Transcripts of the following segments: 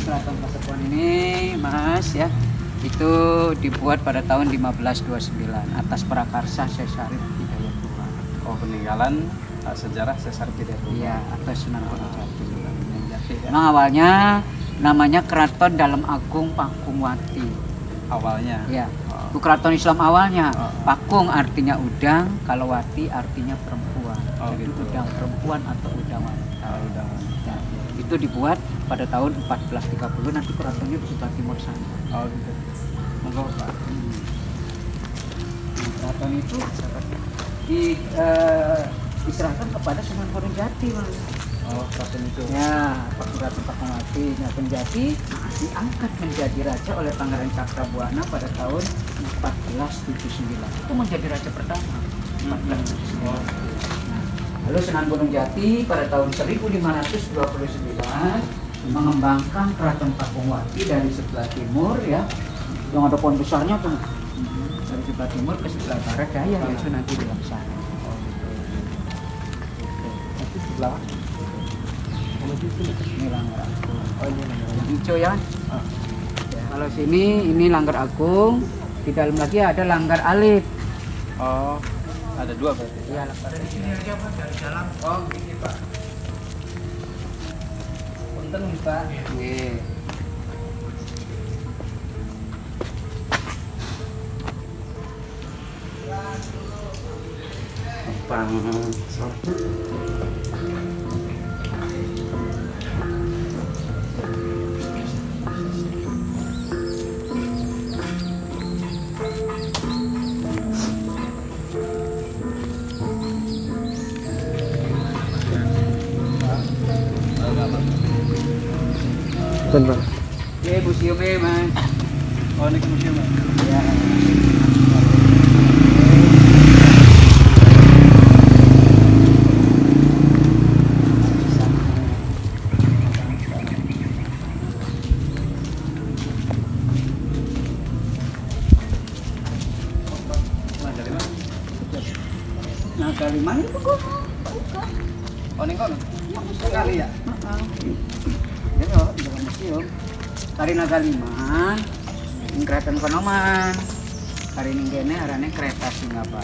keraton Kasepuhan ini, Mas ya, itu dibuat pada tahun 1529 atas prakarsa Syekh Syarif Hidayatullah. Oh, peninggalan sejarah Syekh Syarif Hidayatullah. Iya, atas Sunan Gunung Jati. Memang awalnya namanya Keraton Dalem Agung Pakungwati. Awalnya. Ya, itu keraton Islam awalnya. Oh. Pakung artinya udang, kalau Wati artinya perempuan. Oh, Jadi gitu. udang perempuan atau udang wanita. Udah. Ya, itu dibuat pada tahun 1430, nanti keratonnya di sebelah timur sana. Oh, gitu. Monggo, Pak. Nah, keraton itu diserahkan kepada Sunan Gunung Jati, Mas. Oh, keraton itu. Ya, Keraton Pakungwati. Nah, Penjati diangkat menjadi raja oleh Pangeran Cakrabuana pada tahun 1479. Itu menjadi raja pertama. 1479. Nah, lalu Sunan Gunung Jati pada tahun 1529 mengembangkan Keraton Pakungwati dari sebelah timur, ya, yang ada pohon besarnya tuh, dari sebelah timur ke sebelah barat daya, itu nanti di sana. Oh, gitu. Itu sebelah. Ini Langgar Agung. Oh, ini namanya. Yang hijau ya. Ah. Ya, kalau sini ini Langgar Agung, di dalam lagi ada Langgar Alif. Oh, ada dua berarti. Iya, Langgar di sini aja Pak, dari dalam. Oh, ini Pak. Punten nih, Pak. Nggih. Bang. Benar. Oke, museumnya, Mas. Oh, ini ke museum, Pak. Ya. Nah, dari mana? Nah, dari mana itu kok? Oh, ini kono. Sekali ya. Ya, di dalam museum. Kari Nagaliman, ini Keraton Kanoman. Kari Ninggene arane kereta Singapura.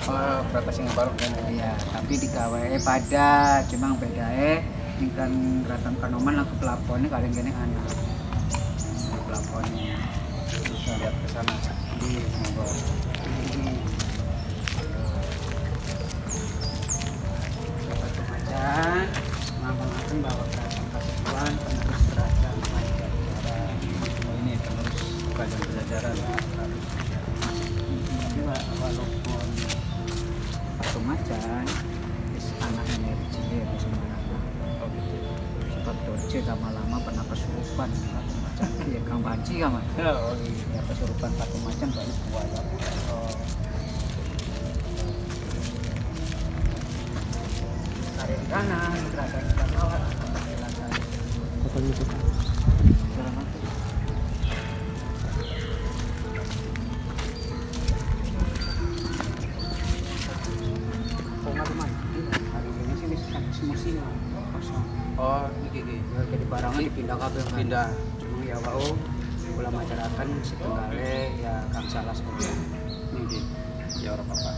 Oh, kereta Singapura kan. Iya, tapi digawe pada cuma bedae ingkang Keraton Kanoman laku pelaponnya kali gini anak. Pelaponnya. Bisa lihat ke sana. Iya, monggo. Dapat Macan mengamalkan bahwa Keraton Kasepuhan penerus kerajaan Pajajaran. Oh, ini penerus kerajaan Pajajaran. Tapi walaupun Patung Macan is anak energi ya di Semarang. Oh, gitu. Sebab Dorje lama-lama pernah kesurupan Patung Macan. Ya Kang Banci kan, Mas? Oh, gitu. Ya kesurupan Patung Macan banyak buaya. Oh, Karya di kanan, gerakan di bawah, silakan. Kapan itu? Selamat. Kok nggak mana? Hari ini sih bisa musim kosong. oh, ini gigi. Ya, jadi barangnya dipindah kabel kan. Pindah. Cuma ya wau ulah masyarakat setenggale ya kang salah sebenarnya. Ini gigi. Ya orang apa?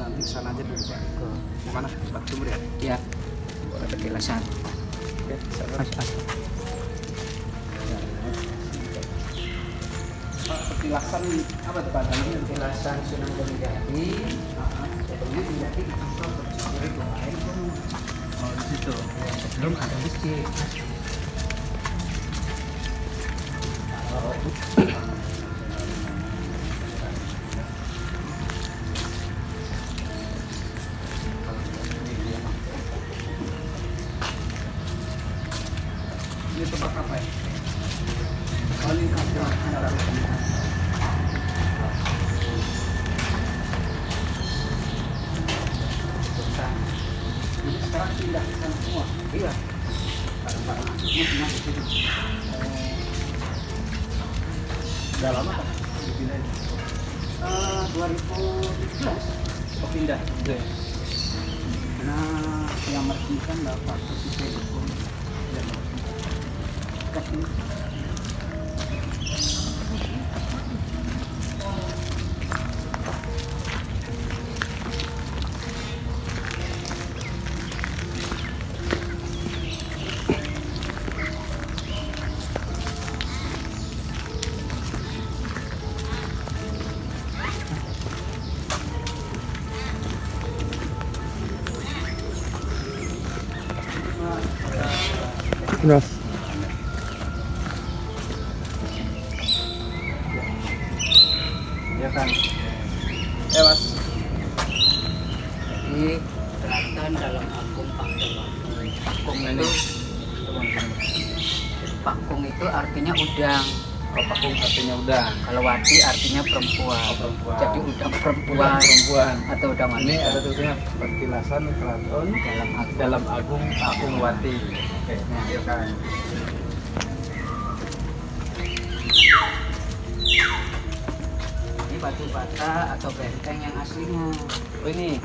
Nanti sana aja dulu, Pak. Ke Mana? Pak Sumur ya? ya boleh petilasan. Oke, sana. Pak, petilasan apa tuh, Pak? Namanya Petilasan Sunan Gunung Jati. Sebelumnya menjadi di kantor bersyukur doain pun. Oh, di situ. Sebelum ada masjid. Ini tempat apa ya? Oh, ini kantor. Jadi sekarang pindah ke sana semua. Iya. Barang-barangnya pindah ke situ. Udah lama kan? Dipindah itu. 2017. Oh, pindah. Gitu ya. Nah, yang meresmikan Bapak Presiden Jokowi. Ya, Ke angkat ini. Mas. Ya kan. Ya mas. Jadi keraton dalam Agung Pakewati. Pakung itu, pakung itu artinya udang. Oh, pakung artinya udang. Kalau wati artinya perempuan. Oh, perempuan. Jadi udang Udang perempuan perempuan. atau udang Ini wanita. ada tulisannya petilasan keraton dalam Agung Pakungwati. Oke, ya kan. Ini batu bata atau benteng yang aslinya. Oh ini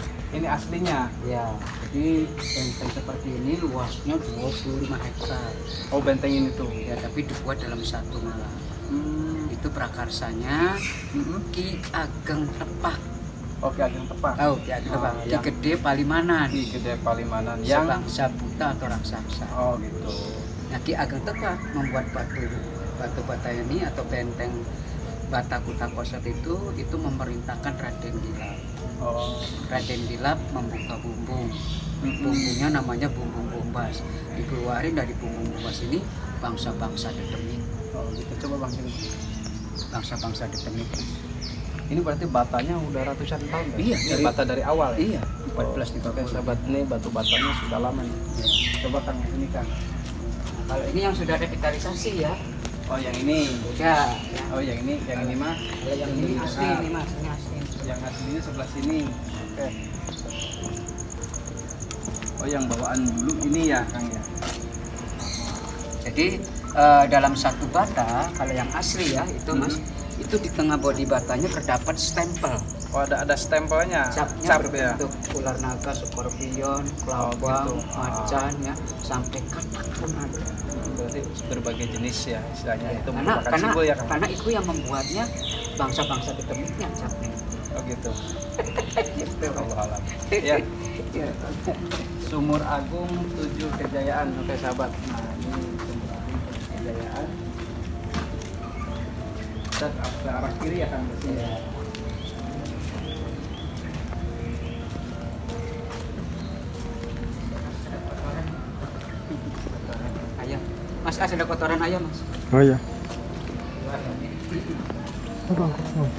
aslinya. Ya, jadi benteng seperti ini luasnya 25 hektar. Oh benteng ini tuh. Ya, tapi dibuat dalam satu malam. Itu prakarsanya Mm-mm. Ki Ageng Tepak. Oke, Ageng Tepak. Tahu Ki Ageng Tepak? Ki yang Gede Palimanan. di Gede Palimanan yang Sebangsa buta atau raksasa. oh gitu. Nah, Ki Ageng Tepak membuat batu bata ini atau benteng Bata Kuta Kosot itu memerintahkan Raden Gilap. Oh. Raden Gilap membuka bumbung. Bumbungnya namanya bumbung bombas. Dikeluarin dari bumbung bombas ini bangsa-bangsa detemik. Oh gitu. Coba Bang sini. Bangsa-bangsa detemik. Ini berarti batanya udah ratusan tahun kan? Iya, Ini dari- bata dari awal ya? Iya, Oke 1430. sahabat, ini batu batanya sudah lama nih. Ya. Coba Kang ini Kang. Kalau ini yang sudah revitalisasi ya. Oh yang ini. Udah. Ya. Oh yang ini mah. Kalau yang ini asli, Nah, ini mas, ini asli. yang aslinya sebelah sini. Oke. Oh yang bawaan dulu ini ya Kang ya. Jadi dalam satu bata, kalau yang asli ya itu mas, itu di tengah bodi batanya terdapat stempel. Oh ada stempelnya. Capnya Cap ya. berbentuk ular naga, skorpion, Oh, kelabang, gitu. macan ya, sampai katak pun ada. Berarti berbagai jenis ya istilahnya itu Karena merupakan karena simbol ya Kang. karena itu yang membuatnya bangsa-bangsa detemiknya capnya. Oh gitu. Gitu. Allah alam. Ya. Ya. Sumur Agung 7 Kejayaan. Oke sahabat. Nah ini Sumur Agung 7 Kejayaan. Dan ke arah kiri ya Kang di sini. Ya. Ayam. Mas, ada kotoran ayam, Mas. Oh iya. Apa? Oh.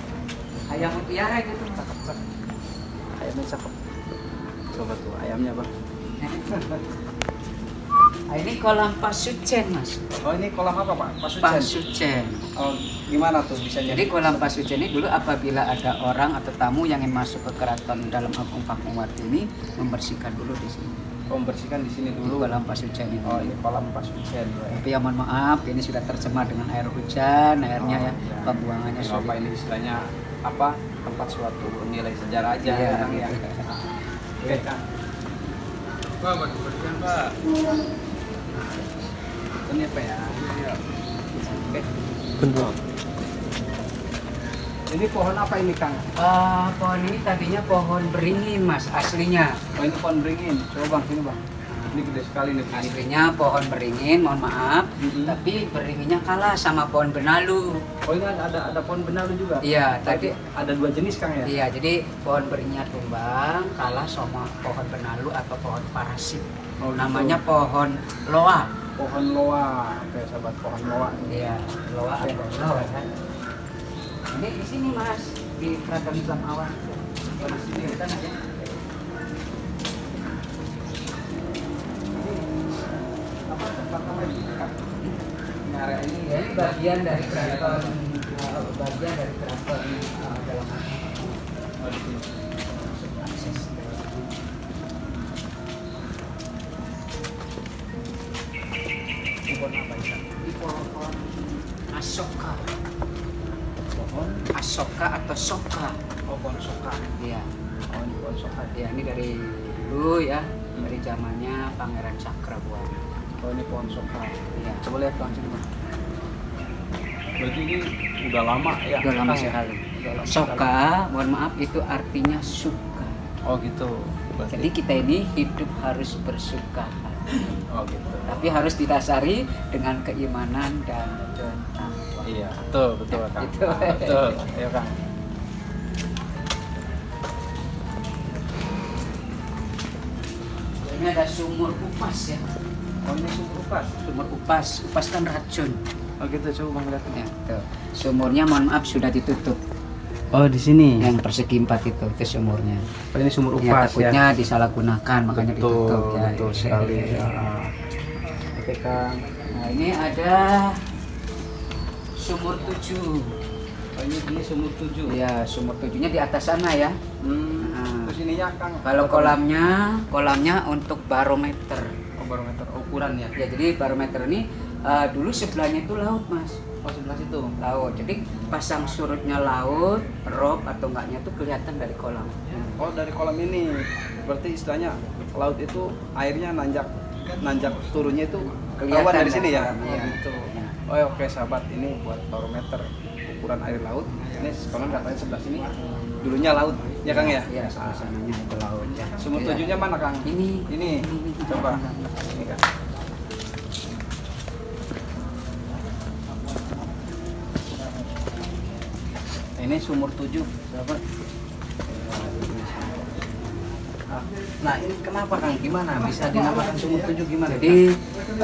Ayam mutiara gitu. Ayamnya cakep. Coba tuh ayamnya Bang. Nah, ini kolam Pasucen, Mas. Oh ini kolam apa Pak? Pasucen. Pasucen. Oh gimana tuh bisa Jadi kolam Pasucen ini dulu apabila ada orang atau tamu yang ingin masuk ke keraton dalam Agung Pakungwati ini membersihkan dulu di sini. membersihkan di sini Di dulu. kolam Pasucen ini. Oh ini kolam Pasucen. Tapi ya mohon maaf, ini sudah tercemar dengan air hujan, airnya ya, ya. pembuangannya Nggak apa sudah. ini istilahnya apa? Tempat suatu nilai sejarah aja. Iya. Kang, ya. Oke Kang. Pak, bersihkan Pak. Ini apa ya? Oke. Bentuk. Ini pohon apa ini Kang? Pohon ini tadinya pohon beringin, Mas, aslinya. Oh ini pohon beringin. Coba Bang sini Bang. Ini gede sekali nih. Aslinya pohon beringin, mohon maaf, tapi beringinnya kalah sama pohon benalu. Oh ini ada pohon benalu juga. Iya, tadi Ada dua jenis Kang ya? iya, jadi pohon beringin tumbang kalah sama pohon benalu atau pohon parasit. Oh, gitu. Namanya pohon loa. Pohon loa. Oke sahabat, pohon loa. Iya, loa Oke. atau loa kan. Ini di sini, Mas, di Keraton Islam Awan. Oh, di sini. Kita aja. Apa tempat apa ini Kang? Ini area ini Ya, ini bagian dari keraton, bagian dari keraton dalam Oh, di sini. akses. Ini pohon apa ini Kang? Ini pohon asoka, Pohon. asoka atau soka. Oh pohon soka. Iya, Oh ini pohon soka. ya ini dari dulu ya, dari zamannya Pangeran Cakrabuana. Oh Oh ini pohon soka. Iya. Coba lihat Kang sini Bang. Berarti ini udah lama ya? Udah lama Kang, ya? sekali. Udah lama sekali. Soka, mohon maaf, itu artinya suka. Oh gitu. Berarti. Jadi kita ini hidup harus bersuka hati. Oh gitu. Tapi harus didasari dengan keimanan dan ketakwaan. Iya, betul betul Kang. Gitu. Ah, betul. Ayo Kang. Ini ada sumur upas ya. Oh ini sumur upas. Sumur upas, upas kan racun. Oh gitu, coba Bang lihat. Ya, tuh. Sumurnya mohon maaf sudah ditutup. Oh di sini. Yang persegi 4 itu sumurnya. Oh, ini sumur Ya, upas takutnya disalahgunakan makanya Betul, ditutup ya. betul sekali. Ya. Oke Kang. Nah, ini ada sumur 7. Oh ini sumur 7. Ya, sumur 7-nya di atas sana ya. Nah. Terus ini ya Kang. Kalau kolamnya untuk barometer. Oh barometer ukuran ya. Ya, jadi barometer ini dulu sebelahnya itu laut, Mas. Oh sebelah situ. Laut. Jadi pasang surutnya laut, rob atau enggaknya itu kelihatan dari kolam. Oh dari kolam ini. Berarti istilahnya laut itu airnya nanjak turunnya itu Kelihatan kelihatan dari sini ya. dari Oh iya. gitu. Ya. Oh oke sahabat, ini buat barometer ukuran air laut. Ini kolam katanya sebelah sini dulunya laut. Ya Kang ya? Iya, sebelah sananya itu laut ya. Sumur Iya. 7-nya mana Kang? Ini. Coba. Ini Kang. Ini sumur 7, sahabat. Nah, ini kenapa Kang? Gimana bisa dinamakan sumur 7 gimana? Jadi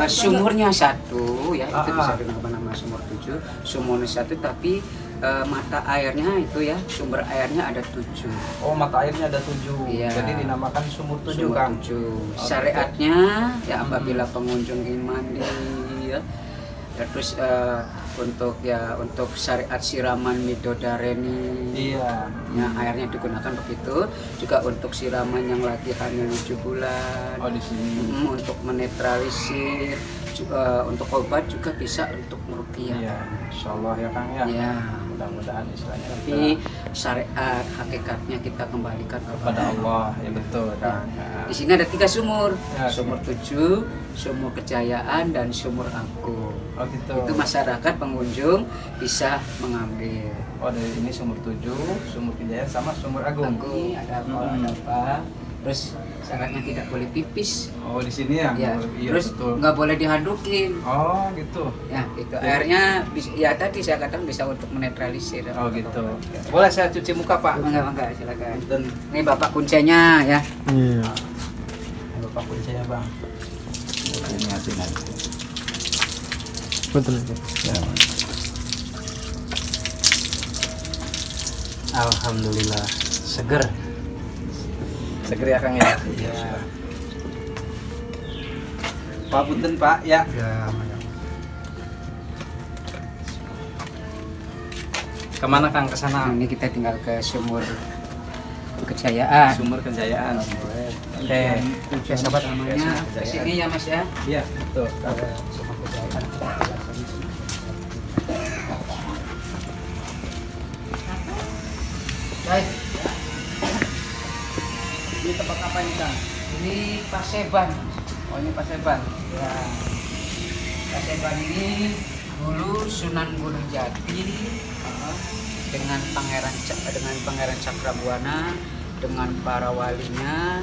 sumurnya satu ya, itu Ah. bisa dinamakan nama sumur 7. Sumurnya satu tapi mata airnya itu ya, sumber airnya ada 7. Oh, mata airnya ada 7. Iya. Jadi dinamakan sumur 7 Sumur Kang. 7. Syariatnya ya apabila pengunjung ingin mandi ya. Ya, terus untuk syariat siraman midodareni. Iya. Ya, airnya digunakan begitu. Juga untuk siraman yang lagi hamil 7 bulan. Oh, di sini. Untuk menetralisir, untuk obat juga bisa untuk meruqyah. Iya, insyaallah ya Kang ya. Ya. Mudah-mudahan istilahnya Tapi syariat hakikatnya kita kembalikan kepada Allah. Ya betul Kang. Di sini ada 3 sumur, Ya, sumur 7, sumur Kejayaan, dan sumur Agung. Oh gitu. Itu masyarakat pengunjung bisa mengambil. Oh dari ini sumur 7, sumur Kejayaan sama sumur Agung. Agung ada apa? Terus syaratnya tidak boleh pipis. Oh di sini ya. Ya, Iya terus betul. nggak boleh dihandukin. Oh gitu. Ya, itu airnya ya tadi saya katakan bisa untuk menetralisir. Oh gitu. Boleh saya cuci muka Pak? Enggak, silakan. Dan Ini bapak kuncinya ya. Iya. Bapak kuncinya Bang. Ini hati nanti. Betul. Ya. Alhamdulillah seger. Seger ya Kang ya. Iya. Pak punten Pak ya. Ya. Kemana Kang? Ke Nah, sana. ini kita tinggal ke sumur Kejayaan. Sumur Kejayaan. Oke. Tujuan sahabat utamanya ke sini ya Mas ya. Iya, betul. Sumur Kejayaan. Baik, Ini tempat apa ini Kang? ini Paseban. Oh, ini Paseban. Ya. Paseban ini dulu Sunan Gunung Jati dengan Pangeran Cakrabuana, dengan para walinya,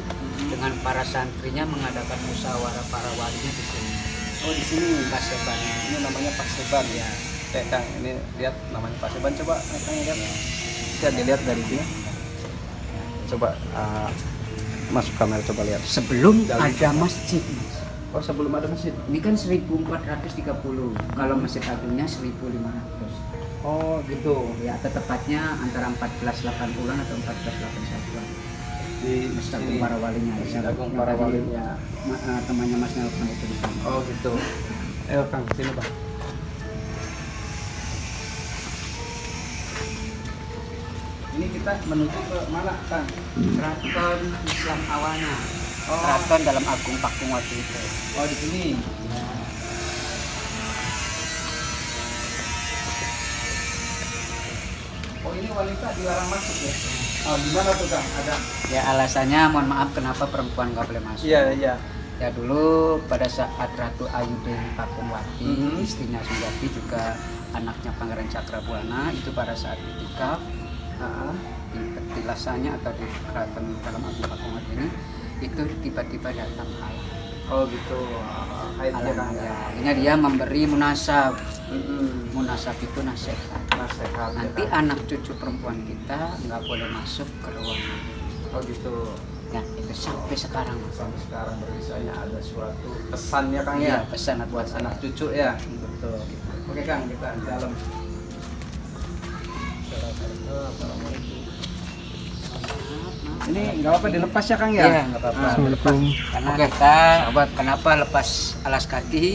dengan para santrinya mengadakan musyawarah para walinya di sini. Oh, di sini. Paseban. Ini namanya Paseban ya. Kang, ini lihat namanya Paseban, coba Kang lihat. Bisa dilihat dari sini. Coba masuk kamera coba lihat. Sebelum Dalam. ada masjid, Mas. Oh, sebelum ada masjid. Ini kan 1430. Kalau Masjid Agungnya 1500. Oh, gitu. Ya, atau tepatnya antara 1480-an atau 1481-an. Di Masjid sini. Agung para walinya. Masjid Agung Yang para tadi, walinya. Temannya Mas Nelson itu di sana. Oh, gitu. Ayo Kang, sini Bang. Ini kita menuju ke mana, Kang? Keraton Islam awalnya. Oh. Keraton dalam Agung Pakung waktu itu. Oh, di sini. Oh, ini wanita dilarang masuk ya? Oh, gimana tuh, Kang? Ada? Ya alasannya mohon maaf kenapa perempuan nggak boleh masuk. Iya, iya. Ya dulu pada saat Ratu Ayu Dewi Pakumbwati, istrinya Sunjati juga anaknya Pangeran Cakrabuana, itu pada saat itikaf di petilasannya atau di keraton dalam Agung Pakumbwati ini, itu tiba-tiba datang halang. Oh gitu. Haidnya Kang ya. Akhirnya dia memberi munasab. Munasab itu nasihat. Nasihat. Nanti anak cucu perempuan kita nggak boleh masuk ke ruangan. Oh gitu. Ya itu sampai sekarang. Sampai sekarang berisanya ada suatu pesannya Kang ya. Iya, pesan Buat anak cucu ya. Betul. Oke Kang, kita di dalam. Ini nggak apa-apa dilepas ya Kang ya? Iya, nggak apa-apa. Assalamualaikum. Karena Oke, kita sahabat. kenapa lepas alas kaki?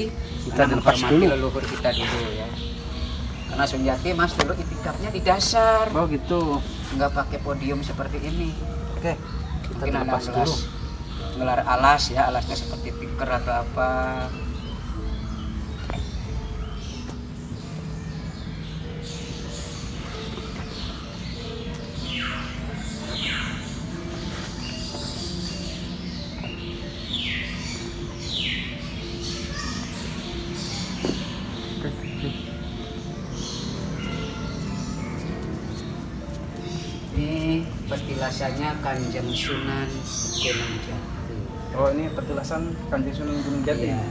Kita Karena dilepas menghormati dulu. leluhur kita dulu ya. Karena Sunjati Mas dulu itikafnya di dasar, Oh gitu. nggak pakai podium seperti ini. Oke, kita Mungkin ada dilepas dulu. ngelar alas ya, alasnya seperti tikar atau apa. Ini petilasannya Kanjeng Sunan Gunung Jati. Oh ini petilasan Kanjeng Sunan Gunung Jati. Iya.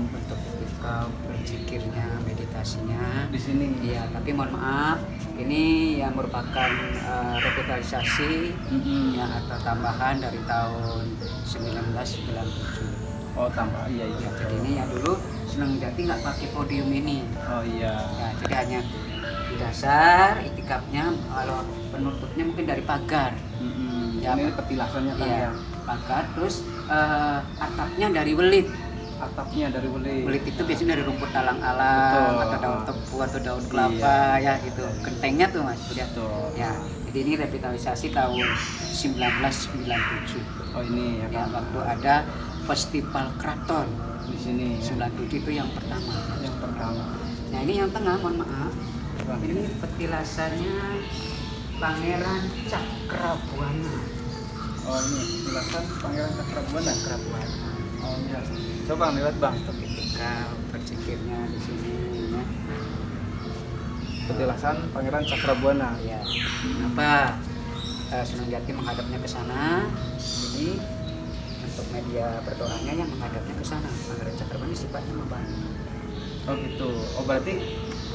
Untuk ketika berzikirnya, meditasinya Di sini. Iya, tapi mohon maaf, ini yang merupakan revitalisasi ya, atau tambahan dari tahun 1997. Oh tambah, iya Ya, iya. jadi ini ya dulu Sunan Jati nggak pakai podium ini. Oh iya. Ya, jadi hanya di dasar itikafnya, kalau penutupnya mungkin dari pagar. Ya, Ini petilasannya Kang Iya, ya. pagar, terus atapnya dari welit. Atapnya dari beling. Kulit itu biasanya dari rumput alang-alang Betul. atau daun tebu atau daun kelapa ya gitu. Gentengnya tuh Mas. Ya. Betul. Ya, jadi ini revitalisasi tahun 1997. Oh ini ya Ya, Kang. waktu ada festival keraton Di sini. Ya. 97 itu yang pertama. Yang pertama. Nah, ini yang tengah, mohon maaf. Bang. Ini petilasannya Pangeran Cakrabuana. Oh ini petilasan Pangeran Cakrabuana. Cakrabuana. Oh iya. Coba Bang lihat Bang. Untuk ketika berzikirnya di sini ya. Petilasan Pangeran Cakrabuana. Ya, kenapa Sunan Jati menghadapnya ke sana? Jadi untuk media berdoanya yang menghadapnya ke sana. Pangeran Cakrabuana sifatnya membantu. Oh gitu. Oh berarti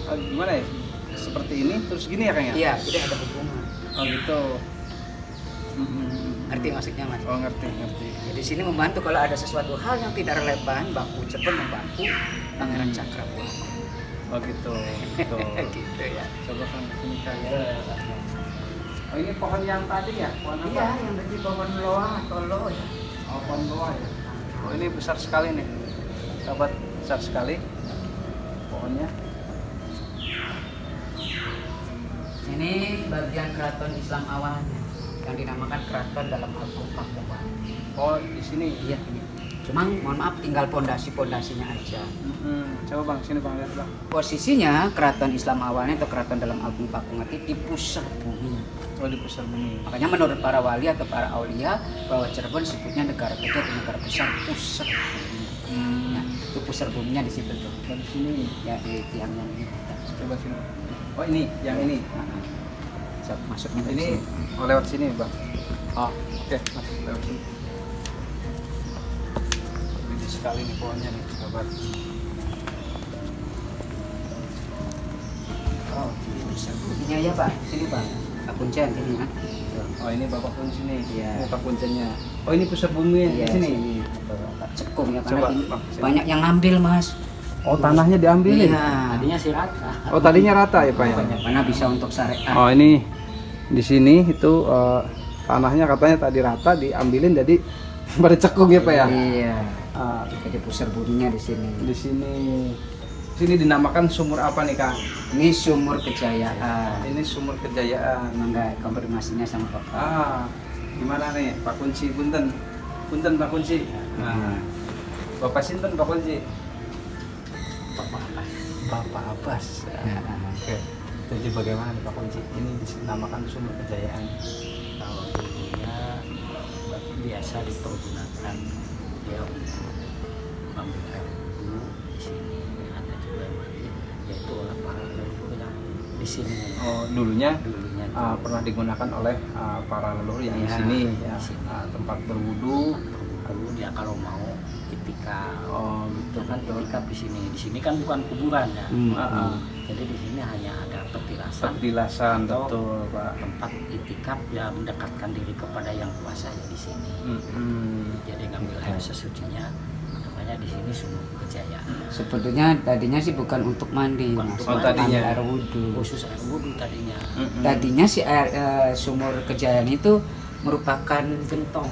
gimana ya? Seperti ini terus gini ya Kang ya? Iya, tidak ada hubungan. Oh gitu. Ngerti maksudnya Mas? Oh ngerti. Jadi di sini membantu kalau ada sesuatu hal yang tidak relevan, baku cepet membantu Pangeran Cakrabuana. Oh gitu. Betul. Gitu ya. Coba Kang sini Kang ya. Oh ini pohon yang tadi ya? Pohon apa? Iya, yang tadi pohon loa atau lo ya. Oh pohon loa ya. Oh ini besar sekali nih. Sahabat, besar sekali pohonnya. Ini bagian keraton Islam awalnya yang dinamakan keraton dalam Agung Pakumbwati. Oh di sini. Iya, ini. Cuma mohon maaf tinggal pondasi-pondasinya aja. Coba Bang sini Bang lihat Bang. Posisinya keraton Islam awalnya atau keraton dalam Agung Pakumbwati di pusar bumi. Oh di pusar bumi. Makanya menurut para wali atau para aulia bahwa Cirebon sebutnya negara kecil atau negara besar pusar bumi. Nah, itu pusar buminya di situ tuh. Oh, di sini. Ya di tiang yang ini. Coba sini. Oh ini, yang ini. Nah, masuknya ke Ini sini. oh lewat sini Bang. Oh oke masuk lewat sini. Gede sekali nih pohonnya nih sahabat. Oh, ini pusar buminya ya Pak. Sini Pak. Pak Kuncen sini ya. Oh ini Bapak pun sini. Iya. Muka kuncinya. Oh ini pusar bumi di sini. Pak Cekung ya, Coba, karena ini Bang, sini. banyak yang ngambil Mas. Oh tanahnya diambilin. Iya. Tadinya sih rata. Oh tadinya rata ya Pak ya. Mana bisa untuk syariat. Oh ini di sini itu tanahnya katanya tadi rata diambilin jadi pada cekung ya Pak ya. Iya. Ah, Jadi pusar buminya di sini. di sini dinamakan sumur apa nih Kang? Ini sumur kejayaan. Ini sumur kejayaan. Enggak konfirmasinya sama Bapak. Ah, gimana nih Pak Kunci punten Pak Kunci. Nah, Bapak sinten Pak Kunci? Bapak Abbas. Oke. Jadi bagaimana nih Pak Kunci? Ini dinamakan sumur kejayaan. Kalau dulunya biasa dipergunakan dia ambil air dulu di sini, ada juga yang mandi, yaitu oleh para leluhur yang di sini. Oh, dulunya Dulunya pernah digunakan oleh para leluhur yang di Ya, sini ya. di sini. Tempat berwudu. dulu dia kalau mau itikaf. Oh, gitu. Itu kan itikaf di sini. Di sini kan bukan kuburan ya. Heeh. Jadi di sini hanya ada petilasan, Petilasan, atau betul, Pak. tempat itikaf yang mendekatkan diri kepada yang kuasa di sini. Jadi ngambil air sesucinya, namanya di sini Sumur Kejayaan. Sebetulnya tadinya sih bukan untuk mandi, Bukan Mas. untuk mandi. Tadinya. Ambil air wudhu. Khusus air wudhu tadinya. Tadinya si air Sumur Kejayaan itu merupakan Gentong,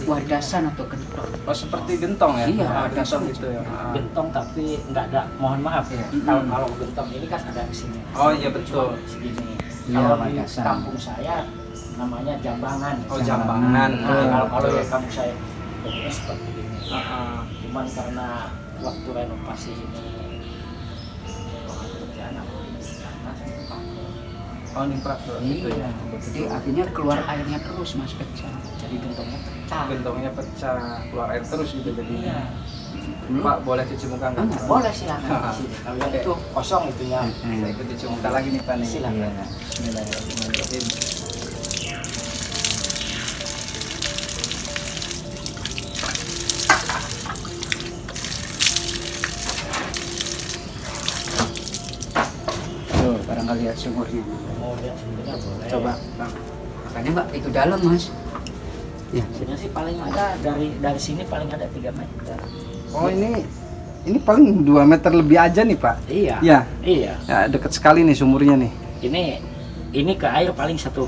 wadasan atau gentong. Oh, seperti gentong ya? Iya, Gentong gentong. gitu ya. gentong tapi nggak ada, mohon maaf ya. Kalau gentong ini kan ada di sini. Oh, iya, betul. Cuma segini. Iya, Kalau di wadasan. kampung saya namanya jambangan. Oh, jambangan. Kalau di kampung saya bentuknya seperti ini. Cuman karena waktu renovasi ini ruangan kerjaan aku ini di atas dipakai. Oh, nimprak gitu ya. Jadi akhirnya keluar airnya terus, Mas, pecah. Jadi gentongnya pecah. Gentongnya pecah, keluar air terus gitu Iya. jadinya. Pak, boleh cuci muka nggak? Enggak, Boleh silakan di sini. Kalau yang Oke. itu kosong itunya. Saya ikut cuci muka lagi nih, Pak nih. Silakan. Iya. Bismillahirrahmanirrahim. Tuh, barangkali lihat sumurnya. Mau lihat sumbernya boleh. Coba, Bang. Makanya, Mbak, itu dalam, Mas. Ya, Sini sih paling ada dari sini paling ada 3 meter. Oh, ini paling 2 meter lebih aja nih, Pak. Iya. Ya. Iya. Ya, deket sekali nih sumurnya nih. Ini ke air paling 1,5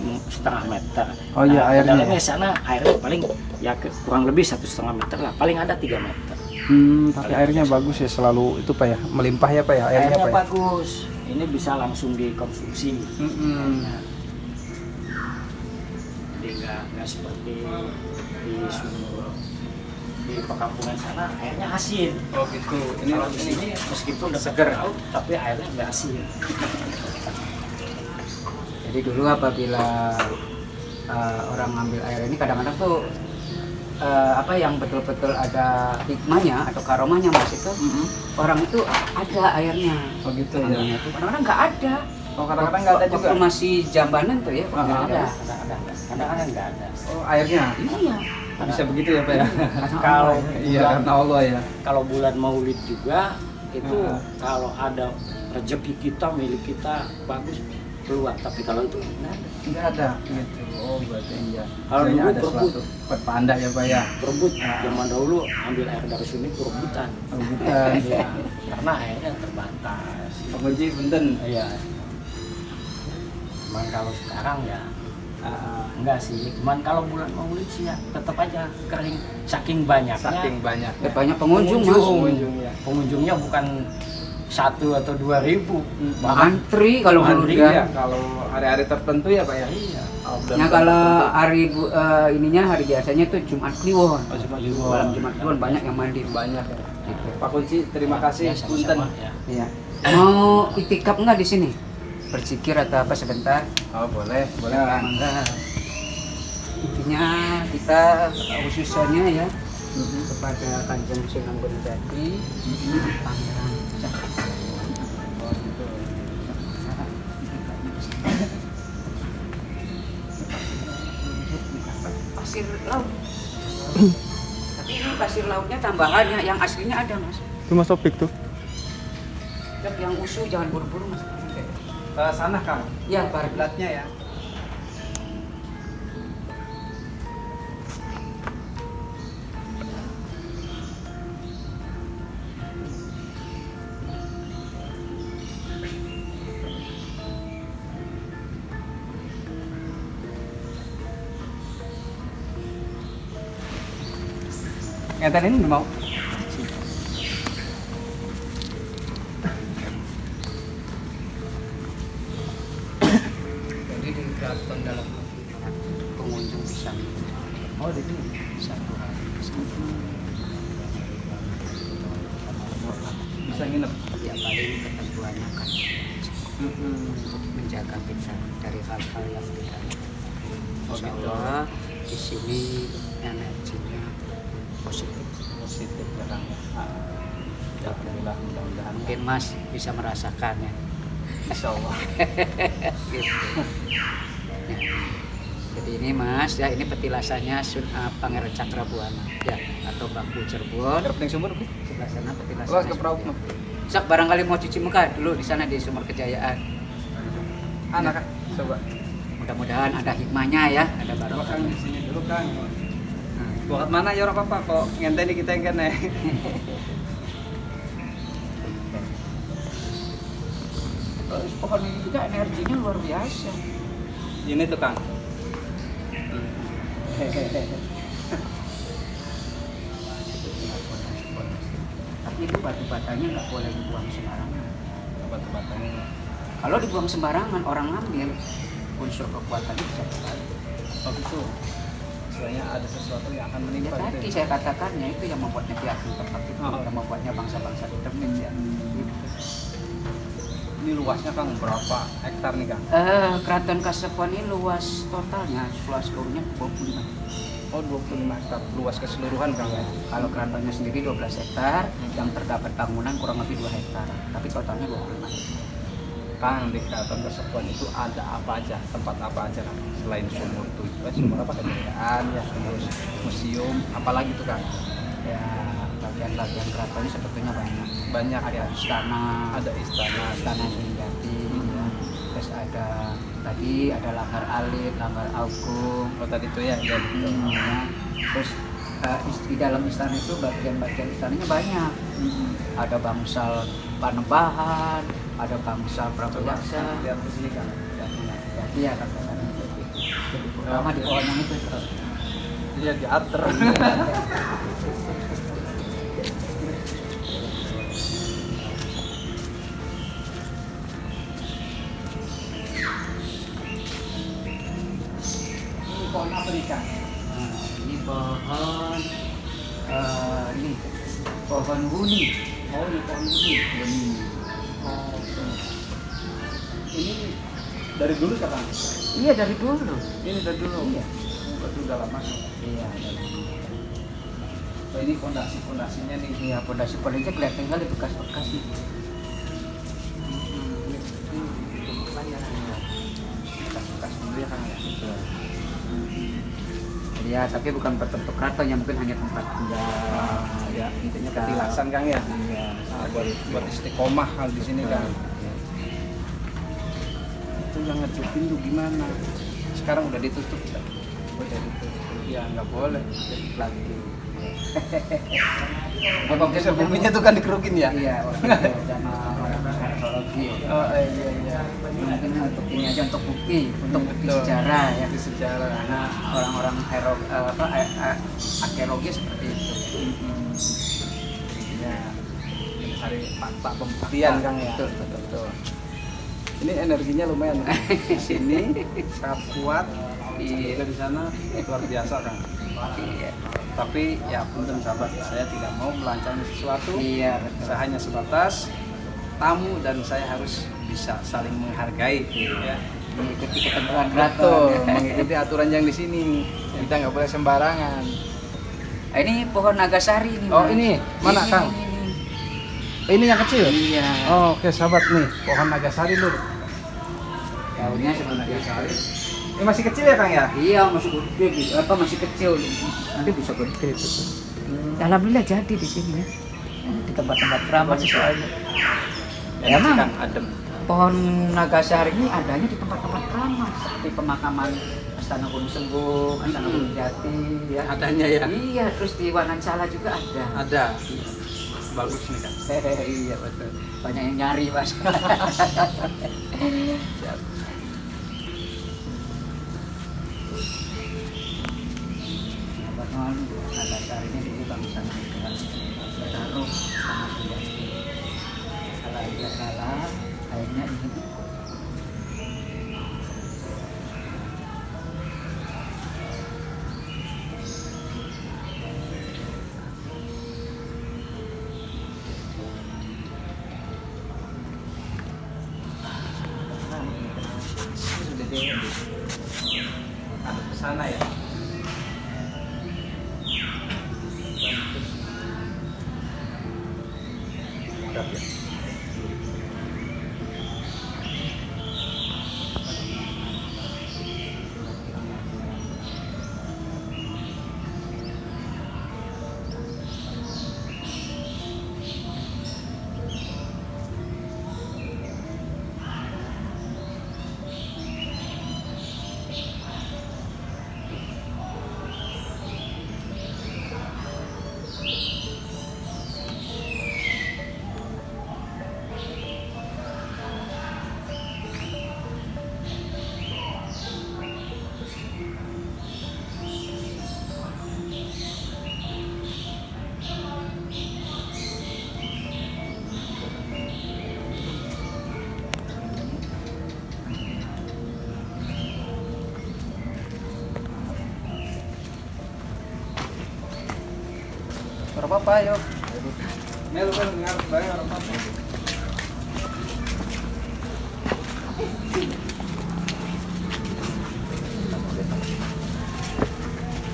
meter. Oh iya, Nah, airnya. ke dalamnya sana airnya paling ya kurang lebih 1,5 meter lah. Paling ada 3 meter. Tapi airnya bagus ya, selalu itu Pak ya, melimpah ya Pak ya, airnya Airnya Pak ya. bagus. Ini bisa langsung dikonsumsi. Jadi nggak seperti di sumur di perkampungan sana airnya asin. Oh gitu. Kalau di sini meskipun udah seger laut, tapi airnya nggak asin. jadi dulu apabila orang ngambil air ini kadang-kadang tuh apa yang betul-betul ada hikmahnya atau karomahnya, Mas, itu orang itu ada airnya. Oh gitu Kadang-kadang ya. itu kadang-kadang nggak ada. Oh kadang-kadang nggak ada juga. Waktu masih jambanan tuh ya. Nggak ada. Kadang-kadang nggak ada. Oh airnya. Iya. Bisa begitu ya Pak ya. Kalau Iya karena Allah ya. kalau bulan Maulid juga itu Ah. kalau ada rezeki kita milik kita bagus keluar, tapi kalau itu nggak ada. Nggak ada. Gitu. Oh berarti iya. Kalau Kayaknya dulu ada berebut. suatu pertanda ya Pak ya. Berebut zaman dahulu ambil air dari sini berebutan. Rebutan. Iya, karena airnya terbatas. Pak Haji punten. Iya. Cuman kalau sekarang ya enggak sih. Cuman kalau bulan Maulid sih ya tetap aja kering saking banyaknya. Saking banyak. Ya, banyak pengunjung, Mas. Pengunjungnya. Pengunjungnya bukan 1 atau 2 ribu, Antri kalau Antri menurut ya dia. kalau hari-hari tertentu ya Pak ya. Iya. Oh, Nah, kalau hari ininya hari biasanya tuh Jumat Kliwon. Oh, Jumat Kliwon. Malam Jumat Kliwon banyak yang mandi. banyak ya. Gitu. Pak Kunci terima kasih Ya, punten. sama-sama, ya. Iya. Mau itikaf nggak di sini? Berzikir atau apa sebentar? Oh boleh, boleh Ya, Pak. mangga. Intinya kita khususnya ya kepada Kanjeng Sunan Gunung Jati Pangeran Jakarta. Oh, gitu. Pasir laut. Tapi ini pasir lautnya tambahannya, yang aslinya ada, Mas. Itu Mas Topik tuh. Yang usuh jangan buru-buru, Mas. Ke sana Kang. Ya, Pak. Kiblatnya ya. Ngeten ini udah mau. Jadi di keraton dalam pengunjung bisa. Oh, di sini. Satu hari. Bisa nginep. Ya paling ketentuannya kan untuk menjaga kita dari hal-hal yang tidak. Insya Allah di sini energinya positif. positif ya Kang. Ya, alhamdulillah, mudah-mudahan Mungkin Mas bisa merasakannya. insya Allah. Gitu. Ya. Jadi ini Mas, ya ini petilasannya Pangeran Cakrabuana ya, atau Bangku Cirebon. Kerap ning sumur beli. Sebelah sana petilasannya. Luas ke perahu. Sak barangkali mau cuci muka dulu di sana di Sumber Kejayaan. Anak Kang, coba. Mudah-mudahan ada hikmahnya ya, ada Coba Kang barokahnya. di sini dulu Kang. Buat mana ya ora apa-apa kok ngenteni kita yang kene. Pohon ini juga energinya luar biasa. Ini tuh Kang. Tapi itu batu-batanya nggak boleh dibuang sembarangan. Batu-batanya. Kalau dibuang sembarangan orang ngambil, unsur kekuatannya bisa kembali. Oh gitu. Istilahnya ada sesuatu yang akan Ya menimpa tadi gitu. saya katakannya itu yang membuatnya piatu tempat itu, Oh. yang membuatnya bangsa-bangsa ditemin ya. Gitu. Ini luasnya Kang berapa hektar nih Kang? Keraton Kasepuan ini luas totalnya, luas seluruhnya 25. Oh 25 hektar luas keseluruhan Kang ya. Kalau keratonnya sendiri 12 hektar, yang terdapat bangunan kurang lebih 2 hektar, tapi totalnya 25 hektar. Kang di Keraton Kasepuan itu ada apa aja, tempat apa aja Kang? Selain sumur itu, sumur apa kejayaan ya, terus museum, apalagi tuh Kang? Ya, bagian-bagian keratonnya sebetulnya banyak. Banyak Ada ya. istana, Ada istana, istana Sriwijati, ya. Terus ada tadi ada Langgar Alit, Langgar Agung, Oh tadi itu ya, ya gitu. ya. Terus di dalam istana itu bagian-bagian istananya banyak. Ada bangsal Panembahan, ada bangsal Coba Prabayaksa. lihat di sini Kang. Jadi ya katakan pertama di pohon yang itu. Iya diatur. Ini pohon apa nih Kang? Nah, ini pohon ini pohon buni. Oh ini pohon ini. Buni. Oh, ini dari dulu Kang? Iya dari dulu. Ini dari dulu. Iya. Berarti udah lama. Iya. Oh, ini fondasinya nih. Iya pondasi pondasinya kelihatan kali bekas-bekas itu. Bekas-bekas dulu ya Kang ya. Ya tapi bukan bentuk keraton yang mungkin hanya tempat tinggal. Ya, intinya petilasan Kang ya. Iya. Buat istiqomah hal di sini Kang. Itu yang ngejepin tuh gimana? Sekarang udah ditutup. Udah ditutup. Ya nggak boleh jadi lagi. Apa bisa buminya tuh kan dikerukin ya? Iya, waktu itu sama orang arkeologi. Oh iya iya. Mungkin untuk ini aja untuk bukti Betul. sejarah ya. Bukti sejarah. Karena orang-orang arkeologi seperti itu. Ya. Cari fakta pembuktian Kang ya. Betul, betul, betul. Ini energinya lumayan. Di sini sangat kuat. Iya. Di sana luar biasa Kang. Iya. Tapi ya punten sahabat, saya tidak mau melancang sesuatu. Iya, betul. Saya hanya sebatas tamu dan saya harus bisa saling menghargai ya. Mengikuti ketentuan Betul, keraton. mengikuti aturan yang di sini. Kita nggak boleh sembarangan. Ini pohon nagasari ini. Oh, Mas. ini mana, Ini, Kang? ini. Ini yang kecil. Iya. Oh, oke sahabat nih, pohon nagasari lur. Daunnya seperti Nagasari. Ini masih kecil ya Kang ya? Iya, masih gede gitu. Apa masih kecil? Nanti bisa gede gitu. Alhamdulillah jadi di sini ya. Di tempat-tempat keramat soalnya. Ya, Mang. Kang adem. Pohon nagasari ini adanya di tempat-tempat keramat seperti pemakaman Astana Gunung Sembung, Astana Gunung Jati ya. Adanya ya. Iya, terus di Wanancala juga ada. Ada. Bagus nih Kang. Iya betul. Banyak yang nyari, Mas. Nagasari ini dulu bangsa negara bertaruh sama Sundati. Kalau dia kalah, akhirnya ini Ada ke sana ya. apa yo. Melu ngarep bae orang apa.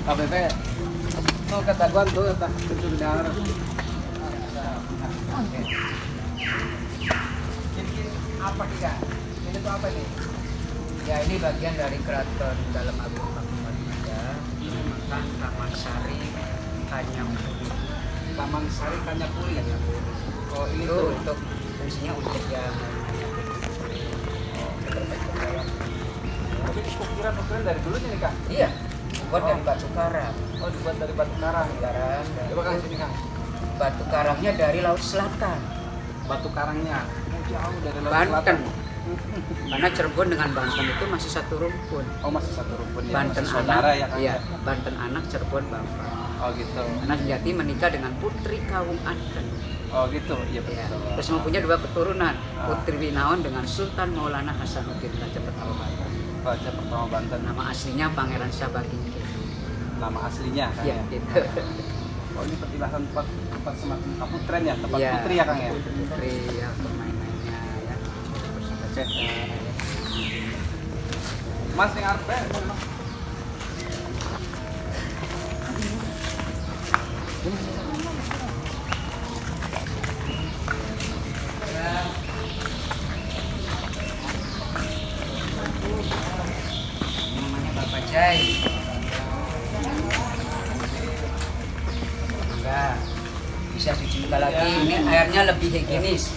KBP tuh kata gua tuh tak tentu dengar. Apa kita? Ini tuh apa nih? Ya ini bagian dari keraton dalam Agung Pakumanika, Taman Sari Kanyapuri. Taman Sari Kanyapuri ya. Oh ini Itu tuh untuk fungsinya untuk yang tapi ukiran dari dulunya nih Kang. iya, dibuat dari batu karang. Oh dibuat dari batu karang. Karang dari- Coba Kang sini Kang. batu karangnya dari Laut Selatan, Batu karangnya jauh dari Laut Banten. Selatan. Karena Cirebon dengan Banten itu masih satu rumpun. Oh masih satu rumpun ya. Banten Masih saudara anak, ya Kang. iya, Banten anak, Cirebon bapak. Oh gitu. Karena Senjati menikah dengan Putri Kawung Aden. Oh gitu. Iya Ya. betul. Terus mempunyai dua keturunan, Putri Winaon dengan Sultan Maulana Hasanuddin Raja pertama Banten. Raja pertama Banten. Nama aslinya Pangeran Sabagingke. Nama aslinya Kang. Iya, Ya. gitu. Oh ini petilasan tempat semacam kaputren ya, tempat Iya, putri ya Kang ya. Putri ya permainannya ya. Oke. Mas ning arep bae. Namanya Bapak Jai. Enggak. Bisa cuci muka lagi. Ini airnya lebih higienis.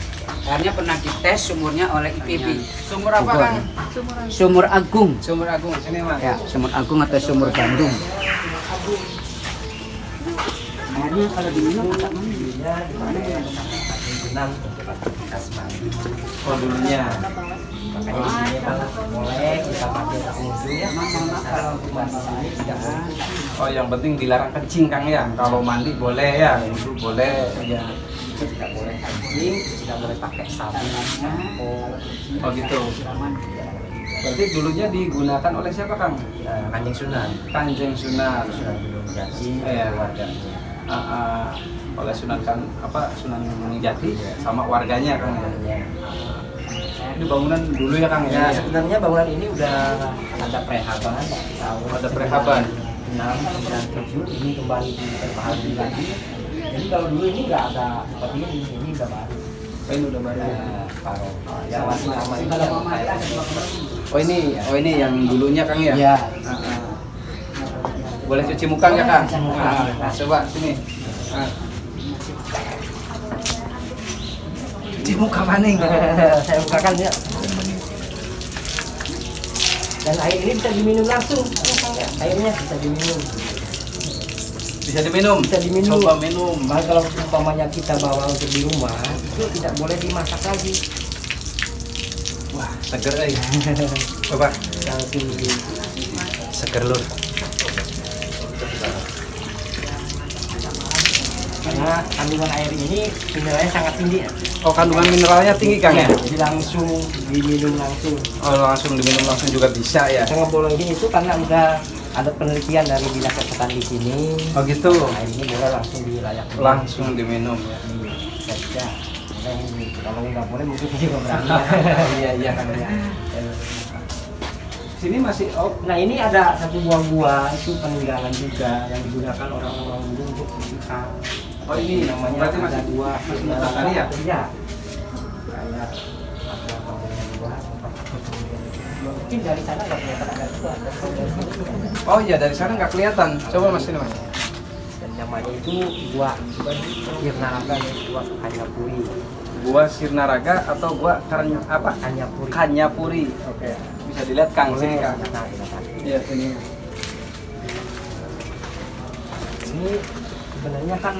Airnya pernah dites sumurnya oleh IPB. Sumur apa Bogor. Kang? Sumur Agung. Sumur Agung sini Mas. Ya, sumur Agung atau sumur Bandung. Airnya kalau diminum agak manis. Oh dulunya. Boleh kita pakai wudhu ya. Kalau mandi sini tidak ada. Oh yang penting dilarang kencing Kang ya. Kalau mandi boleh ya, wudhu boleh. Ya, itu tidak boleh kencing, tidak boleh pakai sabun. Oh gitu. Berarti dulunya digunakan oleh siapa Kang? Kanjeng Sunan. Kanjeng Sunan. Sunan Gunung Jati, Iya. keluarganya. Oleh Sunan kan apa Sunan Jati sama warganya Kang ya. Ya. Ini bangunan dulu ya Kang Ya, ya. sebenarnya bangunan ini udah ada prehaban tahun Ada prehaban. 697 ini kembali diperbaharui lagi. Jadi kalau dulu ini nggak ada seperti ini udah baru. Oh ini udah baru. Paro. Yang masih lama itu yang kayak Oh ini yang dulunya Kang ya. Iya. Boleh cuci muka nggak Kang? Cuci muka. Coba sini. Cuci muka maning. Saya bukakan ya. Dan air ini bisa diminum langsung. Airnya bisa diminum. Bisa diminum. Bisa diminum. Coba minum. Malah kalau umpamanya kita bawa untuk di rumah, itu tidak boleh dimasak lagi. Wah, seger Coba. Langsung di Seger lur. karena kandungan air ini mineralnya sangat tinggi ya. Oh, kandungan mineralnya tinggi Kang ya? Jadi langsung diminum langsung. Oh, langsung diminum langsung juga bisa ya. Kita ngebolehin itu karena udah ada penelitian dari dinas kesehatan di sini. Oh gitu. Air ini boleh langsung dilayak. Langsung diminum ya. Saja. Kalau nggak boleh mungkin juga berani. Iya Kang ya. Sini masih Nah ini ada satu buah gua itu peninggalan juga yang digunakan orang-orang dulu untuk bersikap. Oh ini Namanya berarti masih ada gua masih tadi ya? Iya. Kayak ada bangunan gua. Mungkin dari sana nggak kelihatan ada gua. Oh iya dari sana nggak kelihatan. Coba Mas ini Mas. Dan namanya itu gua Kirnaraga, gua Kanyapuri. Gua Sirnaraga atau gua apa? Kanyapuri. Kanyapuri. Oke. Bisa dilihat Kang sini Kang. Nah, silakan. Iya ini. Ini sebenarnya kan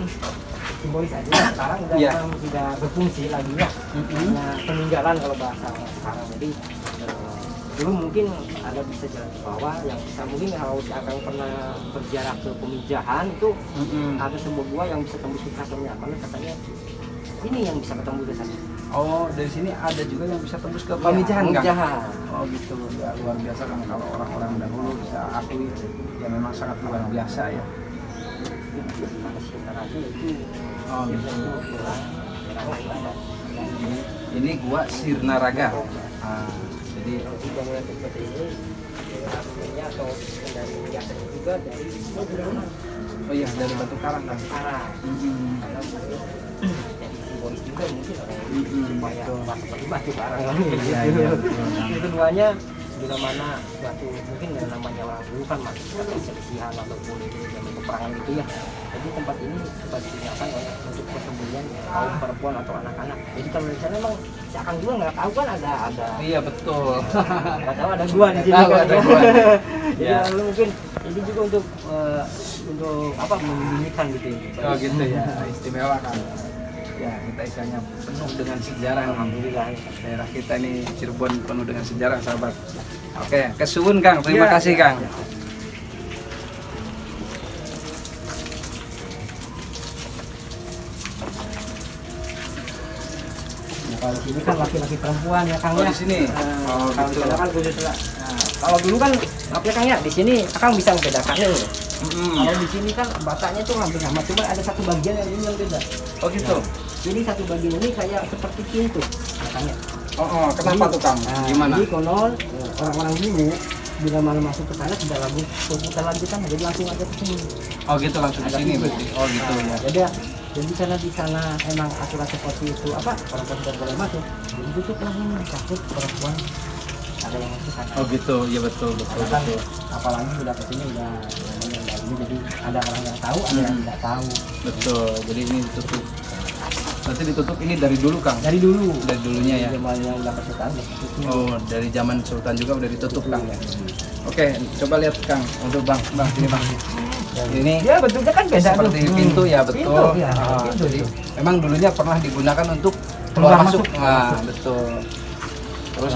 simbolis aja sekarang udah Iya. memang sudah berfungsi lagi ya. Karena peninggalan kalau bahasa sekarang. Jadi dulu mungkin ada bisa jalan ke bawah yang bisa mungkin kalau akan pernah berjarak ke Pemijahan itu ada sebuah gua yang bisa tembus ke keratonnya karena katanya ini yang bisa ketemu ke sana. Oh dari sini ada juga yang bisa tembus ke Pamijahan Kang. Pamijahan. Oh gitu ya luar biasa kan kalau orang-orang dahulu bisa akui ya memang sangat luar biasa ya. karena Sirnaraga itu Oh gitu. ini Ini gua Sirnaraga. Jadi kalau bangunan seperti ini argumennya atau dari hiasannya juga dari oh iya dari batu karang kan. karang. Karena jadi simbolis juga mungkin supaya seperti batu karang Iya, iya, betul. yang keduanya bila mana batu mungkin yang namanya orang dulu kan masih ada perselisihan ataupun zaman peperangan gitu ya, jadi tempat ini sempat digunakan untuk persembunyian kaum perempuan atau anak-anak. Jadi kalau di sana emang si Akang juga nggak tahu kan ada Iya betul. nggak tahu ada gua di sini Tahu kan ada ya. gua. Jadi Ya. lalu mungkin ini juga untuk apa menyembunyikan gitu ya. Oh gitu ya, istimewa kan. Ya kita isinya penuh dengan sejarah. Alhamdulillah. Daerah kita ini Cirebon penuh dengan sejarah sahabat. Oke, kesuwun Kang, terima kasih Kang. Nah, kalau sini kan laki-laki perempuan ya Kang Oh ya. di sini. Oh Kalau di gitu. sana kan khusus lah. Nah, kalau dulu kan apa ya Kang ya, di sini Akang bisa membedakannya loh. Kalau di sini kan batanya tuh hampir sama, cuma ada satu bagian yang ini yang beda. Oh gitu. Jadi satu bagian ini kayak seperti pintu, ya Kang ya. Oh, kenapa tuh Kang? Nah, Gimana? Jadi konon orang-orang dulu bila malam masuk ke sana tidak lagu berputar lanjutan, jadi langsung aja ke sini. Oh gitu langsung ke Ada sini pintu. berarti. Oh gitu Nah, ya. jadi karena di sana emang aturan seperti itu apa perempuan tidak boleh masuk, jadi tutup lah ini takut perempuan ada yang masuk sana. Oh gitu, ya betul betul Karena kan betul. apalagi udah kesini udah namanya udah ini, jadi ada orang yang tahu ada yang tidak tahu. Betul. Jadi ini ditutup. Berarti ditutup ini dari dulu Kang. Dari dulu Dari dulunya ya. zamannya udah kesukaan udah tutupnya. Oh, dari zaman Sultan juga udah ditutup Kang ya. Oke, coba lihat Kang untuk Bang. Bang, ini Bang. Ini Ya bentuknya kan beda seperti tuh. pintu ya, betul. Pintu, ya. Pintu Jadi itu. memang dulunya pernah digunakan untuk Keluar keluar masuk. masuk. Nah, betul. Terus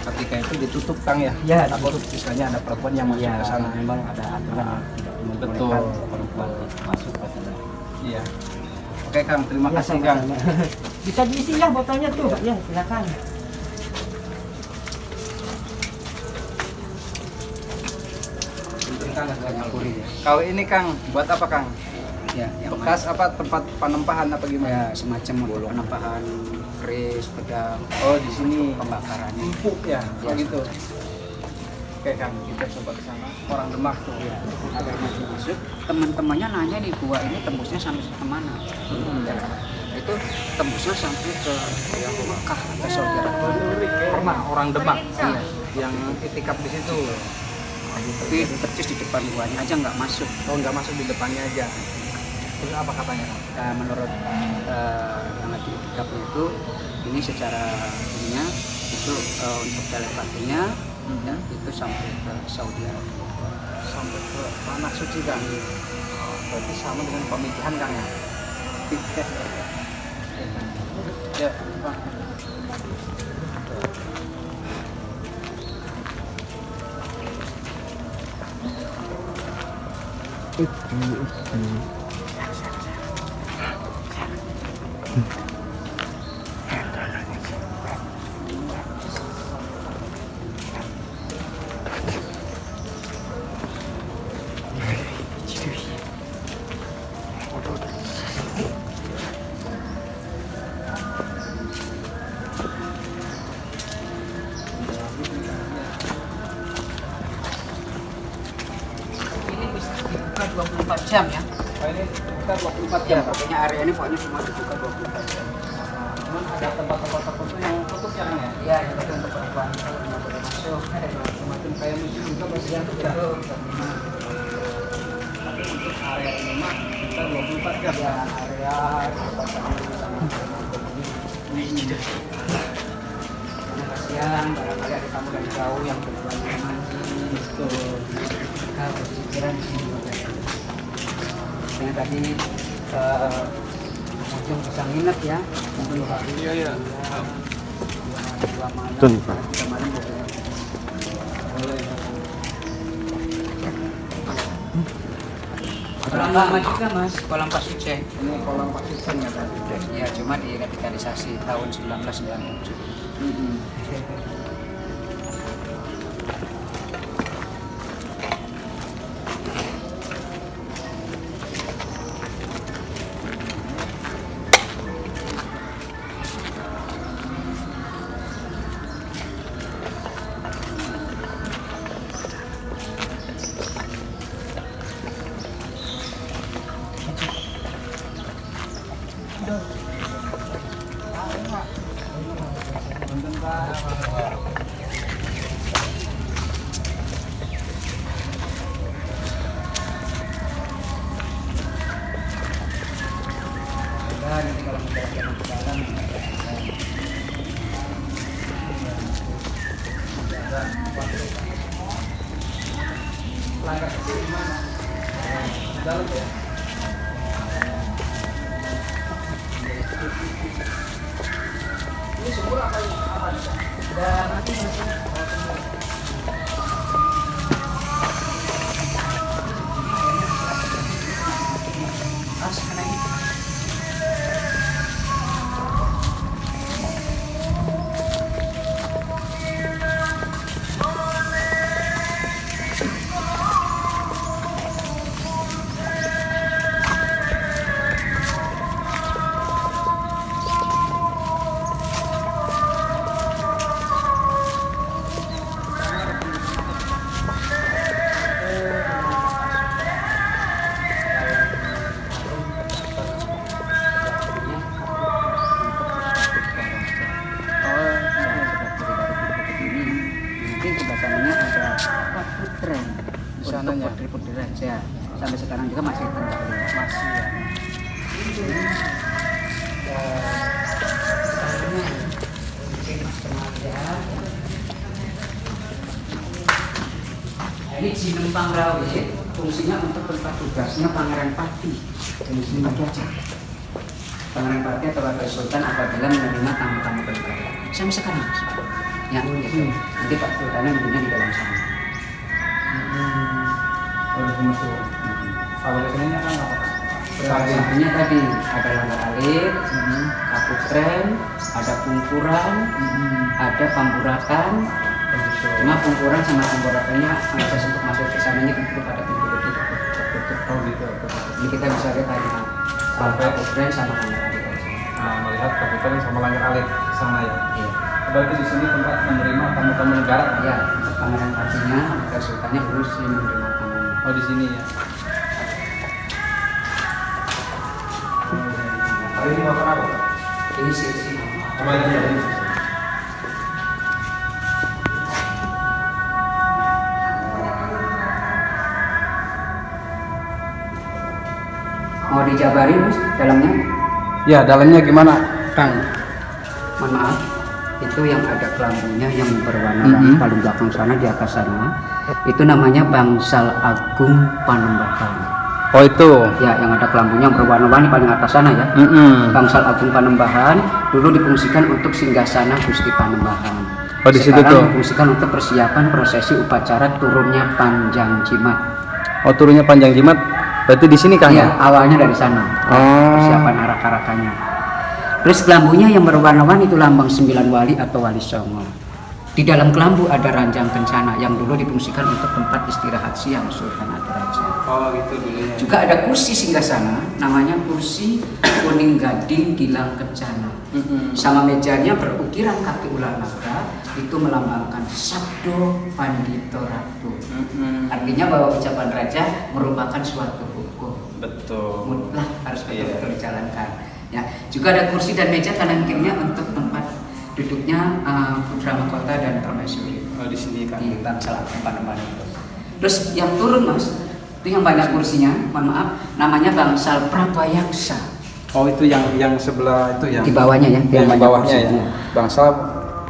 ketika itu ditutup Kang ya. Ya, Takut misalnya ada perempuan yang masuk Ya, ke sana. memang ada aturan yang tidak Betul. membolehkan perempuan masuk ke sana. Iya. Oke Kang, terima Ya, kasih Kang. sama-sama. Bisa diisi ya botolnya tuh, ya silakan. Kalau ini Kang, buat apa Kang? Ya, yang Bekas apa tempat penempahan apa ya gimana? semacam untuk penempahan keris, pedang, Oh di sini pembakarannya. empuk ya, Ya. gitu. Oke Kang, kita coba ke sana. Orang Demak tuh. Ya, ada yang masuk. Teman-temannya nanya di gua ini tembusnya sampai kemana? Ya, itu tembusnya sampai ke Mekah atau Saudi Arabia. Pernah orang Demak Iya. yang itikaf di situ. Tapi persis di depan guanya aja nggak masuk. Oh nggak masuk di depannya aja. Terus apa katanya Kang? Nah, menurut yang lagi itikafnya itu ini secara ininya itu untuk telepatinya ya, itu sampai ke Saudi Arabia. Sampai ke tanah suci Kang. Berarti sama dengan pemikiran Kang ya? Ya, Bang. Ini bisa dibuka 24 jam ya. Oh, ini kita 24 Ya, jam. pokoknya area ini pokoknya semua dibuka 24 jam. Cuman ada tempat-tempat tertentu yang tutup ya Kang ya? Ya, itu untuk perempuan kalau nggak boleh masuk. Semacam kayak museum juga masih yang tutup ya? Tapi untuk area ini mah kita 24 jam Ya, area kasihan barangkali ada tamu dari jauh yang berjualan mandi itu kita berpikiran di sini juga. Yang tadi mungkin bisa nginep ya 10 hari. Iya, iya. Dua malam. Betul, Pak. Kemarin boleh. Kolam lama juga mas, kolam Pasiceng. Ini kolam pasiseng ya tadi. Ya cuma direvitalisasi tahun 1997. Nanti kalau menjalankan jalan Langkah kecil gimana? Dalam ya. ini sumur apa nih? Dan nanti Sananya putri raja sampai sekarang juga masih terjadi. masih ya. Ini Jinem Pangrawe fungsinya untuk tempat tugasnya Pangeran Pati dan Sri Raja. Pangeran Pati atau Wakil Sultan apabila menerima tamu-tamu negara. Sampai sekarang, Mas. Ya, gitu. Nanti Pak Sultannya tentunya di dalam sana. Kalau kesininya kan apa? Sampingnya tadi ada langgar alir, kaputren, ada pungkuran, ada pamburakan. Cuma pungkuran sama pamburakannya akses untuk masuk ke sananya itu ada pintu tertutup. Oh gitu. Jadi kita bisa lihat hanya kaputren sama langgar alir aja. Nah, melihat kabupaten sama langgar alit sana ya. Iya. Berarti di sini tempat menerima tamu-tamu negara. Ya, untuk pangeran Patinya, Wakil Sultannya dulu sih menerima tamu. Oh di sini ya. Hari ini makan apa? Ini sih. Coba aja. Mau dijabarin Mas dalamnya? Ya, dalamnya gimana, Kang? Mohon maaf, itu yang ada kelambunya yang berwarna-warni paling belakang sana di atas sana. Itu namanya Bangsal Agung Panembahan. Oh itu. Ya, yang ada kelambunya berwarna-warni paling atas sana ya. Bangsal Agung Panembahan dulu difungsikan untuk singgasana Gusti Panembahan. Oh di situ Sekarang tuh. difungsikan untuk persiapan prosesi upacara turunnya Panjang Jimat. Oh turunnya Panjang Jimat. Berarti di sini Kang? Iya, awalnya dari sana. Persiapan arak-arakannya. Terus kelambunya yang berwarna-warni itu lambang 9 wali atau wali songo. Di dalam kelambu ada ranjang kencana yang dulu difungsikan untuk tempat istirahat siang Sultan atau Raja. Oh gitu dulunya. Juga ada kursi singgasana, namanya kursi kuning gading gilang kencana. Sama mejanya berukiran kaki ular naga, itu melambangkan Sabdo Pandito Ratu. Artinya bahwa ucapan raja merupakan suatu hukum. Betul. Mutlak harus betul-betul dijalankan. Ya, juga ada kursi dan meja kanan kirinya untuk tempat duduknya putra mahkota dan permaisuri. Oh di sini Kang. Di Bangsal Agung Panembahan itu. Terus yang turun Mas, itu yang banyak kursinya, mohon maaf, namanya Bangsal Prabayaksa. Oh itu yang sebelah itu ya. Di bawahnya ya, Yang banyak bawahnya ya. kursinya. Bangsal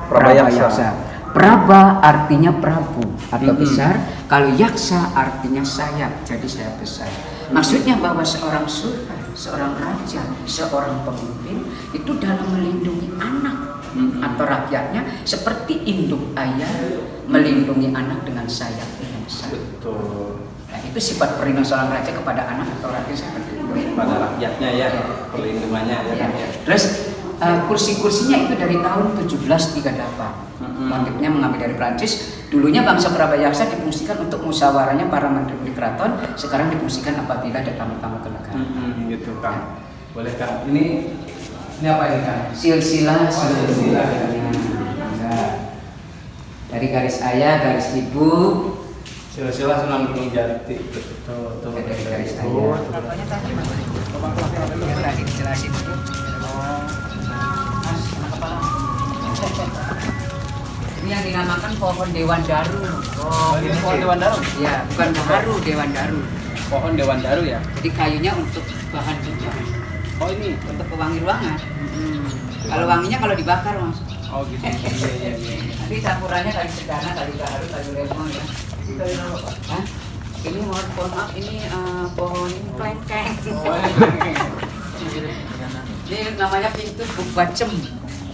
Prabayaksa. Praba artinya prabu atau besar, kalau yaksa artinya sayap, jadi sayap besar. Maksudnya bahwa seorang sultan, seorang raja, seorang pemimpin itu dalam melindungi anak atau rakyatnya seperti induk ayah melindungi anak dengan sayap yang besar. Betul. Nah, itu sifat perlindungan seorang raja kepada anak atau rakyat seperti itu. Pada rakyatnya ya, perlindungannya ya. Ya. Terus kursi-kursinya itu dari tahun 1738. Motifnya mengambil dari Prancis. Dulunya bangsa Prabayaksa difungsikan untuk musyawarahnya para menteri keraton. Sekarang difungsikan apabila ada tamu-tamu ke negara. Gitu Kang. Boleh Kang. Ini apa ini Kang? Silsilah. Silsilah. Dari garis ayah, garis ibu. Silsilah Sunan Gunung Jati. Betul. Dari garis ayah. Contohnya tadi Mas. Tadi dijelasin dulu. Mas, kepala. Ini yang dinamakan pohon Dewan Daru. Oh, ini pohon Dewan Daru. Ya, bukan baharu, Dewan Daru. Pohon Dewan Daru ya. Jadi kayunya untuk bahan juga, Oh ini. untuk pewangi ruangan. Kalau wanginya kalau dibakar mas. Oh gitu. Iya. Nanti campurannya kali cendana, kali baharu, kali lemon ya. Ini kali apa pak? Hah? Ini mohon maaf, ini pohon kelengkeng. Ini namanya pintu buk bacem.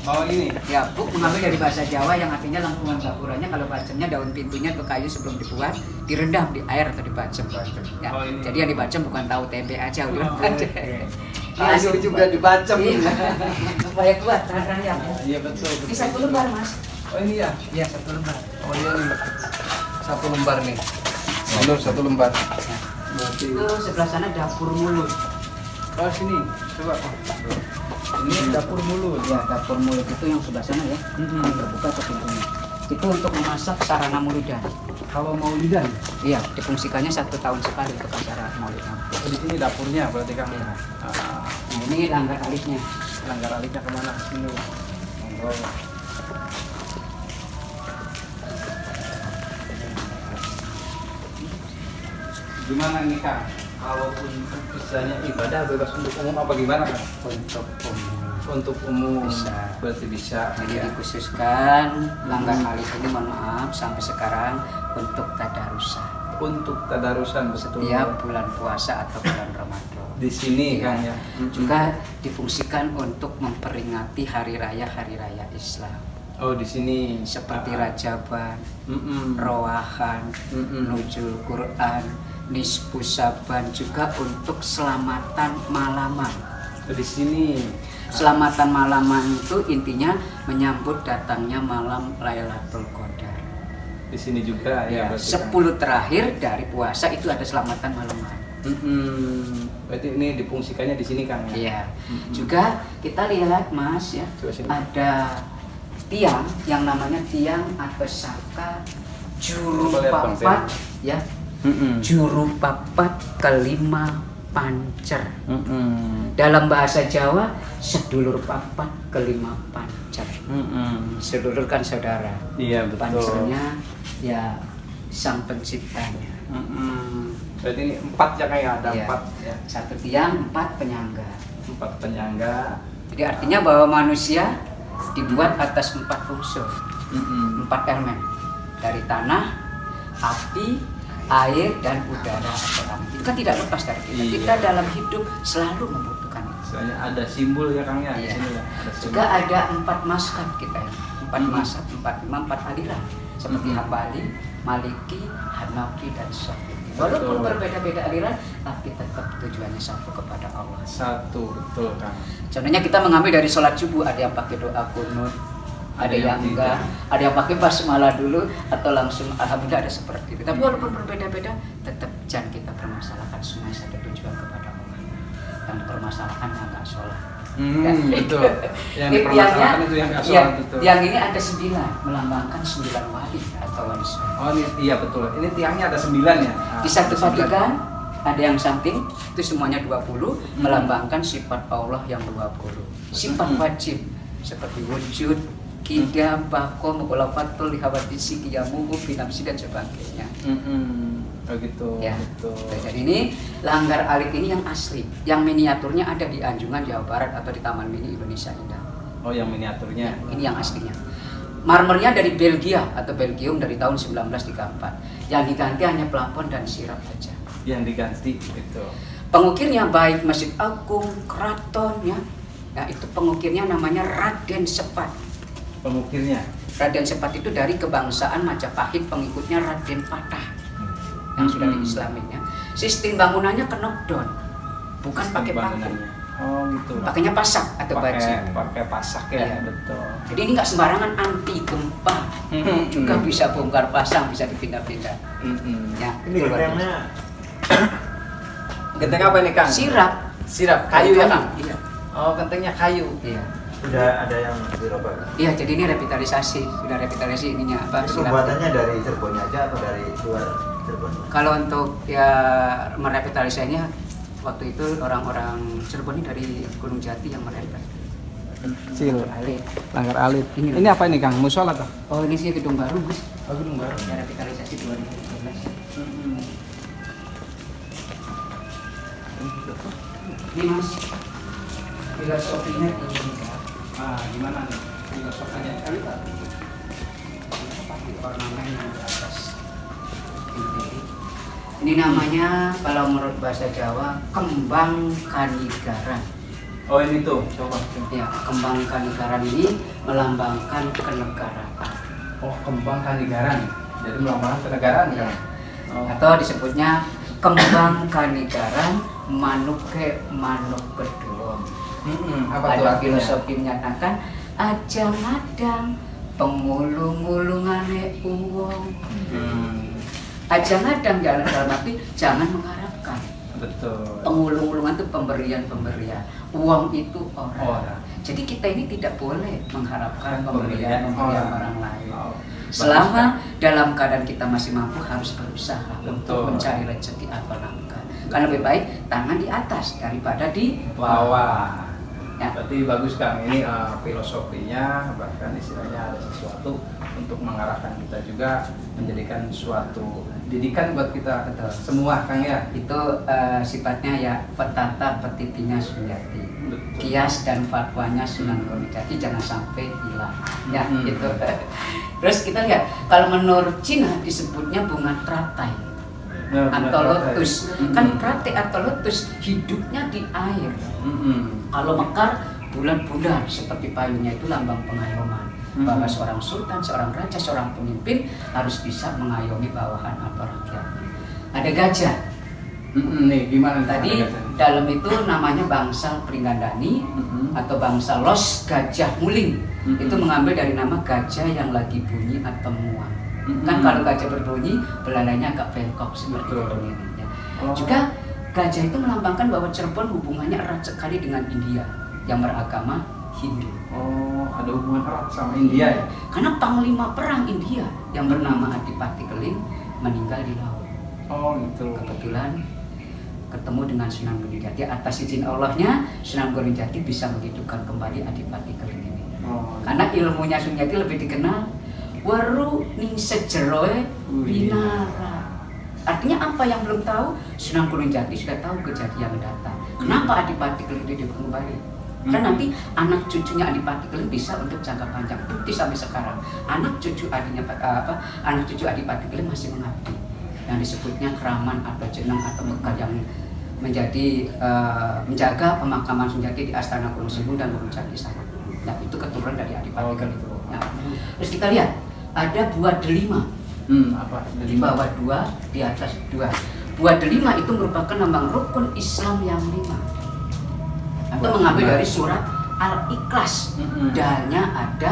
Oh ini. Ya, buk mengambil dari bahasa Jawa yang artinya lengkungan gapuranya. Kalau bacemnya daun pintunya atau kayu sebelum dibuat direndam di air atau dibacem. Ya, Oh, ini. jadi yang dibacem bukan tahu tempe aja udah. Kayu juga dibacem. Supaya kuat tahan ayam. Iya betul. Ini satu lembar mas. Oh ini ya. Iya satu lembar. Oh iya nih. Satu lembar nih. Benar satu lembar. Berarti. Itu sebelah sana dapur mulut. Oh sini. Coba. Ini dapur mulut. Ya dapur mulut itu yang sebelah sana ya. Yang terbuka ke pintunya. Itu untuk memasak sarana maulidan. Kalau maulidan. Iya, difungsikannya 1 tahun sekali untuk acara maulidan. Oh, di sini dapurnya berarti Kang. Nah, ini langgar alisnya. Langgar alisnya kemana? Sini. Monggo. Gimana nih Kang? Kalau untuk misalnya ibadah bebas untuk umum apa gimana Kang? Untuk umum. Untuk umum Bisa. berarti bisa. Jadi ya. dikhususkan langgar alis ini mohon maaf sampai sekarang untuk tadarusan. Untuk tadarusan betul. Setiap bulan puasa atau bulan Ramadan. Di sini Iya. Kang ya. Juga difungsikan untuk memperingati hari raya Islam. Oh di sini Seperti Rajaban, Mm-mm. Rowahan, Mm-mm. Nuzul Quran, Nisfu Saban, juga untuk selamatan malaman. Oh, di sini. Selamatan malaman itu intinya menyambut datangnya malam Lailatul Qadar. Di sini juga ya. Ya, berarti, Kang. 10 terakhir dari puasa itu ada selamatan malaman. Berarti ini difungsikannya di sini Kang ya. Iya. Juga kita lihat Mas ya, Coba sini. ada tiang yang namanya tiang atau saka juru Coba lihat, Bang, papat ya. Mm-mm. Juru papat kelima pancer. Mm-mm. Dalam bahasa Jawa, sedulur papat kelima pancer. Mm-mm. Sedulur kan saudara. Iya betul. Pancernya ya sang penciptanya. Mm-mm. Berarti ini 4 ya kayak ada Iya. 4 ya. 1 tiang, 4 penyangga. 4 penyangga. Jadi artinya bahwa manusia dibuat atas 4 unsur, Mm-mm. 4 elemen. Dari tanah, api, air, dan udara atau angin. Itu kan tidak lepas dari kita. Iya. Kita dalam hidup selalu membutuhkan itu. Soalnya ada simbol ya Kang ya di Iya. sini ya. Ada simbol. Juga ada 4 mazhab kita ya. 4 Hmm. mazhab, 4 imam, 4 aliran. Seperti Hmm. Hambali, Maliki, Hanafi, dan Syafi'i. Walaupun Betul. berbeda-beda aliran, tapi tetap tujuannya satu kepada Allah. Satu betul Kang. Contohnya kita mengambil dari sholat subuh, ada yang pakai doa kunut, ada yang enggak, ada yang pakai basmalah dulu atau langsung alhamdulillah, ada seperti itu. Tapi walaupun berbeda-beda, tetap jangan kita permasalahkan, semua satu tujuan kepada Allah. Yang dipermasalahkan yang enggak sholat. Betul. Yang Ini dipermasalahkan itu yang nggak iya, sholat betul. yang ini ada 9, melambangkan 9 wali atau wali soleh. Oh ini iya betul. Ini tiangnya ada 9 ya. Di satu padikan ada yang samping itu semuanya 20, melambangkan sifat Allah yang 20. Sifat wajib seperti wujud, kidam, bakom, mukulafatul, lihawadisi, kiyamuhu, binamsi, dan sebagainya. Oh gitu. Ya. Betul. Jadi ini langgar alit ini yang asli, yang miniaturnya ada di Anjungan, Jawa Barat atau di Taman Mini Indonesia Indah. Oh yang miniaturnya. Ini yang aslinya. Marmernya dari Belgia atau Belgium dari tahun 1934. Yang diganti hanya plafon dan sirap saja. Yang diganti gitu. Pengukirnya baik Masjid Agung, keraton ya. Nah, itu pengukirnya namanya Raden Sepat. Pengukirnya. Raden Sepat itu dari kebangsaan Majapahit, pengikutnya Raden Patah yang sudah diislaminya. Sistem bangunannya knockdown, bukan Sistem pakai paku. bangunannya. Oh gitu. Pakainya pasak atau baji. Pakai pasak ya, Iya. betul. Jadi ini nggak sembarangan, anti gempa. Juga bisa bongkar pasang, bisa dipindah-pindah. Ya, Ini itu luar biasa. gentengnya Genteng apa ini Kang? Sirap. Sirap kayu ya Kang? Iya. Oh gentengnya kayu. Iya. sudah ada yang dirubah. Iya, jadi ini revitalisasi, sudah revitalisasi ininya apa? Itu silap. pembuatannya dari Cirebonnya aja atau dari luar Cirebon? Kalau untuk ya merevitalisasinya waktu itu orang-orang Cirebon ini dari Gunung Jati yang merevitalisasi. Kecil. Alit. Langgar Alit. Ini. Ini apa ini Kang? Musola toh? Oh ini sih gedung baru Gus. Oh, gedung baru. Ya, revitalisasi 2013. Ini Mas, filosofinya ini Kak. Ah, gimana nih? Filosofinya kali Pak. Ornamen yang di atas ini namanya kalau menurut bahasa Jawa kembang kanigaran. Oh, ini tuh. Coba. Ya, kembang kanigaran ini melambangkan kenegaraan. Oh, kembang kanigaran. Jadi melambangkan kenegaraan kan? Oh. Atau disebutnya kembang kanigaran manuke manuk beduong. Apa tuh Ada artinya? filosofi menyatakan aja ngadang pengulung-ulungane uwong. Aja ngadang jangan dalam arti jangan mengharapkan. Betul. Pengulung-ulungan itu pemberian-pemberian. Uang itu orang. Orang. Jadi kita ini tidak boleh mengharapkan Pemberian pemberian orang. orang lain. Oh. Selama dalam keadaan kita masih mampu harus berusaha untuk Betul. mencari rezeki atau nafkah. Karena lebih baik tangan di atas daripada di Bawah. Ya. Berarti bagus Kang, ini filosofinya bahkan istilahnya ada sesuatu untuk mengarahkan kita juga menjadikan suatu didikan buat kita Betul. semua Kang ya. Itu sifatnya ya petata petitinya Sunyati. Betul. Kias dan fatwanya Sunan Gunung jangan sampai hilang. Ya, Hmm. gitu. Terus kita lihat kalau menurut Cina disebutnya bunga teratai. Nah, Atau benar, lotus, benar. kan teratai atau lotus hidupnya di air. Kalau mekar bulan-bulan seperti payungnya itu lambang pengayoman. Bahwa seorang sultan, seorang raja, seorang pemimpin harus bisa mengayomi bawahan atau rakyatnya. Ada gajah. Nih gimana Tadi dalam itu namanya bangsal Pringgandani atau bangsa Los Gajah Muling. Itu mengambil dari nama gajah yang lagi bunyi atau muak. Kan kalau gajah berbunyi, belalainya agak bengkok seperti Betul. itu dirinya. Oh. Juga gajah itu melambangkan bahwa Cirebon hubungannya erat sekali dengan India yang beragama Hindu. Oh, ada hubungan erat sama India ya? Karena panglima perang India yang bernama Adipati Keling meninggal di laut. Oh gitu. Kebetulan ketemu dengan Sunan Gunung Jati. Atas izin Allahnya Sunan Gunung Jati bisa menghidupkan kembali Adipati Keling ini. Oh. Karena ilmunya Sunan Jati lebih dikenal waru ning sejeroe winara. Artinya apa yang belum tahu, Sunan Gunung Jati sudah tahu kejadian yang datang. Kenapa Adipati Keling dihidupkan kembali? Karena nanti anak cucunya Adipati Keling bisa untuk jangka panjang. Bukti sampai sekarang anak cucu anak cucu Adipati Keling masih mengabdi. Yang disebutnya keraman atau jeneng atau bekal yang menjadi menjaga pemakaman Sunan Jati di Astana Gunung Simbung dan Gunung Jati sana. Nah itu keturunan dari Adipati Keling. Nah, terus kita lihat ada buah delima. Apa? Di bawah 2, di atas 2. Buah delima itu merupakan lambang rukun Islam yang 5. Atau Buah mengambil delima. dari surat Al-Ikhlas. Dalnya ada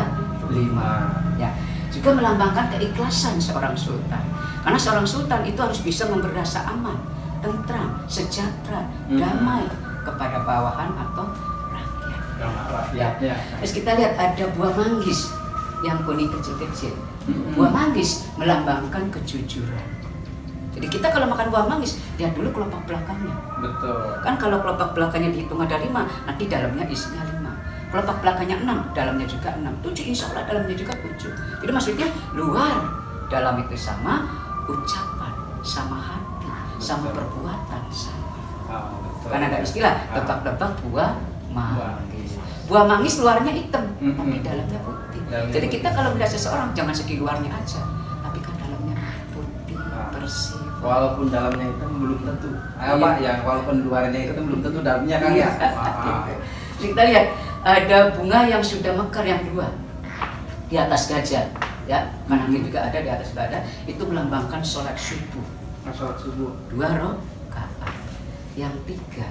5. Ya. Juga melambangkan keikhlasan seorang sultan. Karena seorang sultan itu harus bisa memberi rasa aman, tentram, sejahtera, damai kepada bawahan atau rakyat. Ya. Terus kita lihat ada buah manggis yang kuning kecil-kecil. Buah manggis melambangkan kejujuran. Jadi kita kalau makan buah manggis, lihat dulu kelopak belakangnya. Betul. Kan kalau kelopak belakangnya dihitung ada 5, nanti dalamnya isinya 5. Kelopak belakangnya 6, dalamnya juga 6. 7 insya Allah dalamnya juga 7. Jadi maksudnya luar, dalam itu sama, ucapan, sama hati, sama perbuatan, sama. Oh, betul. Karena ada istilah tebak-tebak buah manggis. Buah manggis luarnya hitam, tapi dalamnya putih. Jadi kita kalau melihat seseorang jangan segi luarnya aja, tapi kan dalamnya putih, bersih. Walaupun dalamnya itu belum tentu. Iya. Yang walaupun luarnya itu belum tentu dalamnya kan ya. Jadi kita lihat ada bunga yang sudah mekar yang 2 di atas gajah, ya. Kanan kiri juga ada, di atas juga ada. Itu melambangkan sholat subuh. Sholat subuh. 2 rakaat. Yang 3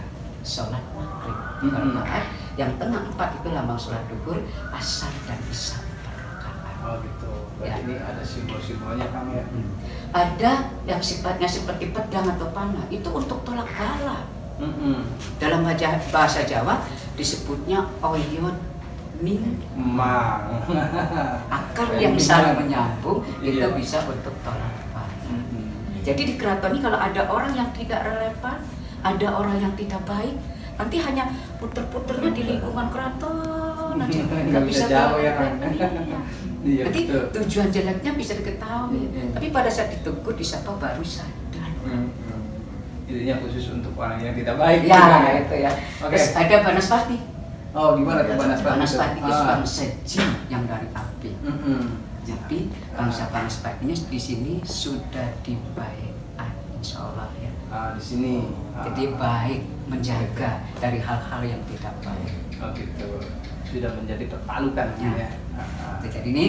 sholat maghrib 2 rakaat. Yang tengah 4 itu lambang sholat duhur, asar dan isya 4 rakaat. Oh gitu. Berarti Ya. ini ada simbol-simbolnya Kang ya. Ada yang sifatnya seperti pedang atau panah, itu untuk tolak bala. Dalam bahasa Jawa disebutnya oyot min. Akar yang saling menyambung itu Iya. bisa untuk tolak bala. Jadi di keraton ini kalau ada orang yang tidak relevan, ada orang yang tidak baik, nanti hanya puter-puternya di lingkungan keraton non aja, Nggak bisa jauh ya kan. Iya, Nanti betul. tujuan jeleknya bisa diketahui, Hmm. tapi pada saat ditegur disapa baru sadar. Ini yang khusus untuk orang yang tidak baik. Ya, bukan ya? itu ya. Oke. Terus ada Banaspati. Oh, gimana tuh Banaspati? Banaspati itu Ah. bangsa jin yang dari api. Jadi bangsa Banaspatinya di sini sudah dibaikkan, insya Allah ya. Di sini. Jadi baik, menjaga dari hal-hal yang tidak baik. Oh gitu. Sudah menjadi pertalukan Ya. Jadi ini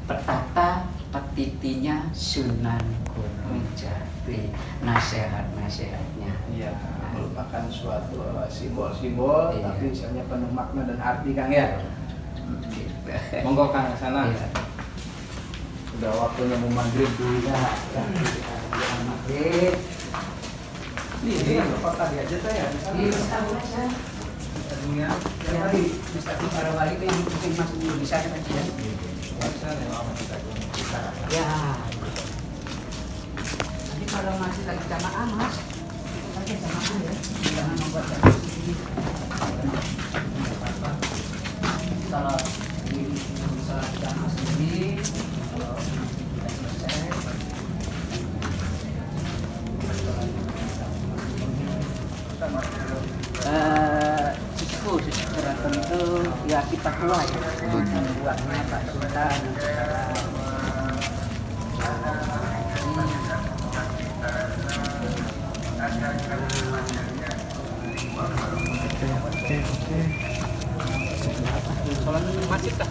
petata petitinya Sunan Gunung Jati, nasihat-nasihatnya. Iya, merupakan suatu simbol-simbol, Iya. tapi misalnya penuh makna dan arti Kang ya. Gitu. Monggo Kang ke sana. Iya. Udah waktunya mau maghrib dulu. Maghrib. Ini apa tadi aja tuh ya? Iya, sama aja. Dunia. Ya, Mustaqim para wali itu yang mungkin masuk dulu bisa kita ya. Ya. Nanti kalau masih lagi jamaah mas, lagi jamaah ya, jangan membuat jamaah sendiri. Kalau di sholat jamaah sendiri, kalau kita selesai, Sisku keraton itu ya kita kuat buatnya Pak Sultan. Sholat masjid kah?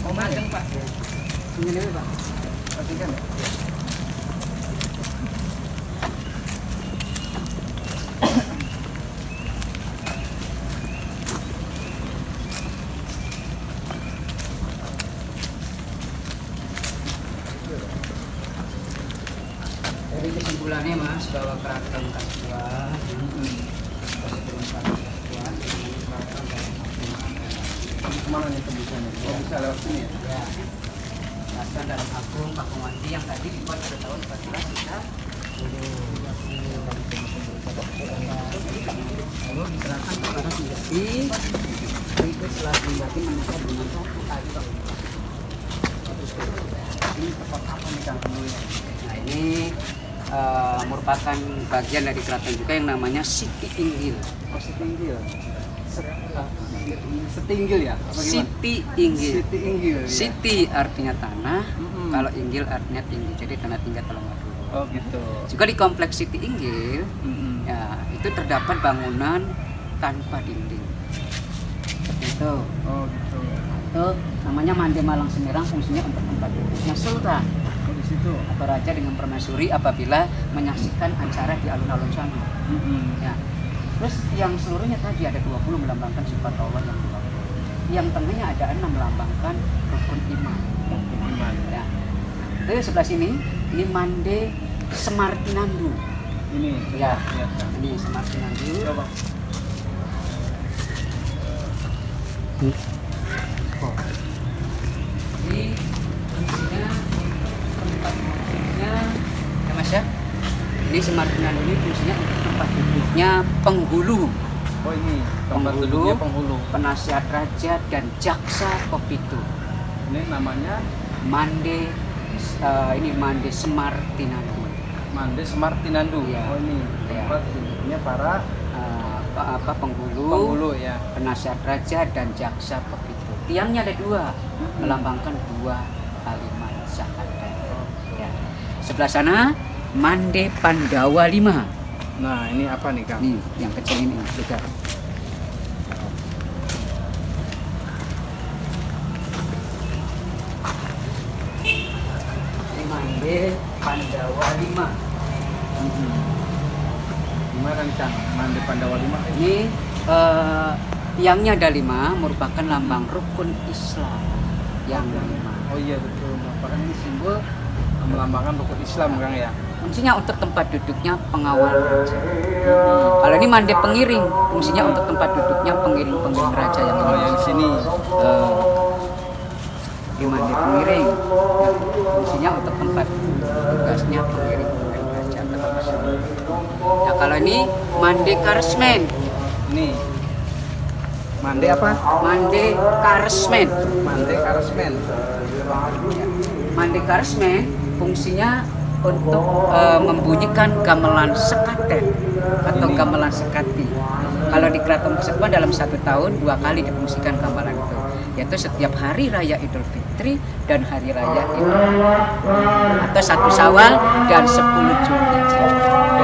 Oh, madang Pak. Ini dulu Pak. Perhatikan ya. Jadi kesimpulannya Mas bahwa keraton Kasuan Kemana nih tembusannya? Oh, bisa lewat sini ya? ya keraton dalam agung Pakuwanti yang tadi dibuat pada tahun 14 kita lalu diserahkan kepada Sendati berikut setelah Sendati menikah dengan satu kali. Ini tempat apa nih Kang dulu ya? Nah ini merupakan bagian dari keraton juga yang namanya Siti Inggil. Oh, setinggil. Setinggil ya? Apa gimana? Siti Inggil. Siti Inggil. Ya? Siti artinya tanah, Mm-mm. kalau Inggil artinya tinggi. Jadi tanah tinggi Telangmadu. Oh gitu. Juga di kompleks Siti Inggil, ya itu terdapat bangunan tanpa dinding. Itu. Oh gitu. Itu namanya Mande Malang Semirang, fungsinya untuk tempat duduknya sultan Oh di situ. atau raja dengan permaisuri apabila menyaksikan acara di alun-alun sana. Ya. Terus yang seluruhnya tadi ada 20 melambangkan sifat Allah yang 20. Yang tengahnya ada 6 melambangkan rukun iman. Iman. Ya. Itu sebelah sini, ini Mande Semartinandu. Ini. Ya, Lihat Kang. ini Semartinandu. Coba. Jadi fungsinya tempat duduknya, ya Mas ya. Ini Semartinandu ini fungsinya untuk tempat duduknya penghulu, Oh ini tempat Penghulu. duduknya penghulu. penasihat raja dan jaksa Kopitu. Ini namanya Mande ini Mande Semartinandu. Mande Semartinandu. Iya. Oh ini Iya. tempat duduknya para Penghulu, penghulu ya. penasihat raja dan jaksa Kopitu. Tiangnya ada 2, melambangkan 2 kalimat syahadat. Ya. Sebelah sana Mande Pandawa 5. Nah ini apa nih Kang? Nih, yang kecil ini juga. Ini Mande Pandawa 5. Gimana nih Kang? Mande Pandawa 5. Ini tiangnya ada 5, merupakan lambang rukun Islam. yang lima. Oh iya betul, merupakan ini simbol melambangkan rukun Islam Kang ya. Fungsinya untuk tempat duduknya pengawal raja. Kalau ini mande pengiring, fungsinya untuk tempat duduknya pengiring raja yang Oh yang di sini. di mande pengiring. Fungsinya untuk tempat tugasnya pengiring raja. Nah kalau ini mande karsmen. Ini mande apa? Mande karsmen. Mande karesmen. Mande karsmen fungsinya untuk membunyikan gamelan sekaten atau gamelan sekati. Kalau di Keraton Kasepuhan dalam 1 tahun 2 kali difungsikan gamelan itu, yaitu setiap hari raya Idul Fitri dan hari raya Idul atau 1 Syawal dan 10 Zulhijjah.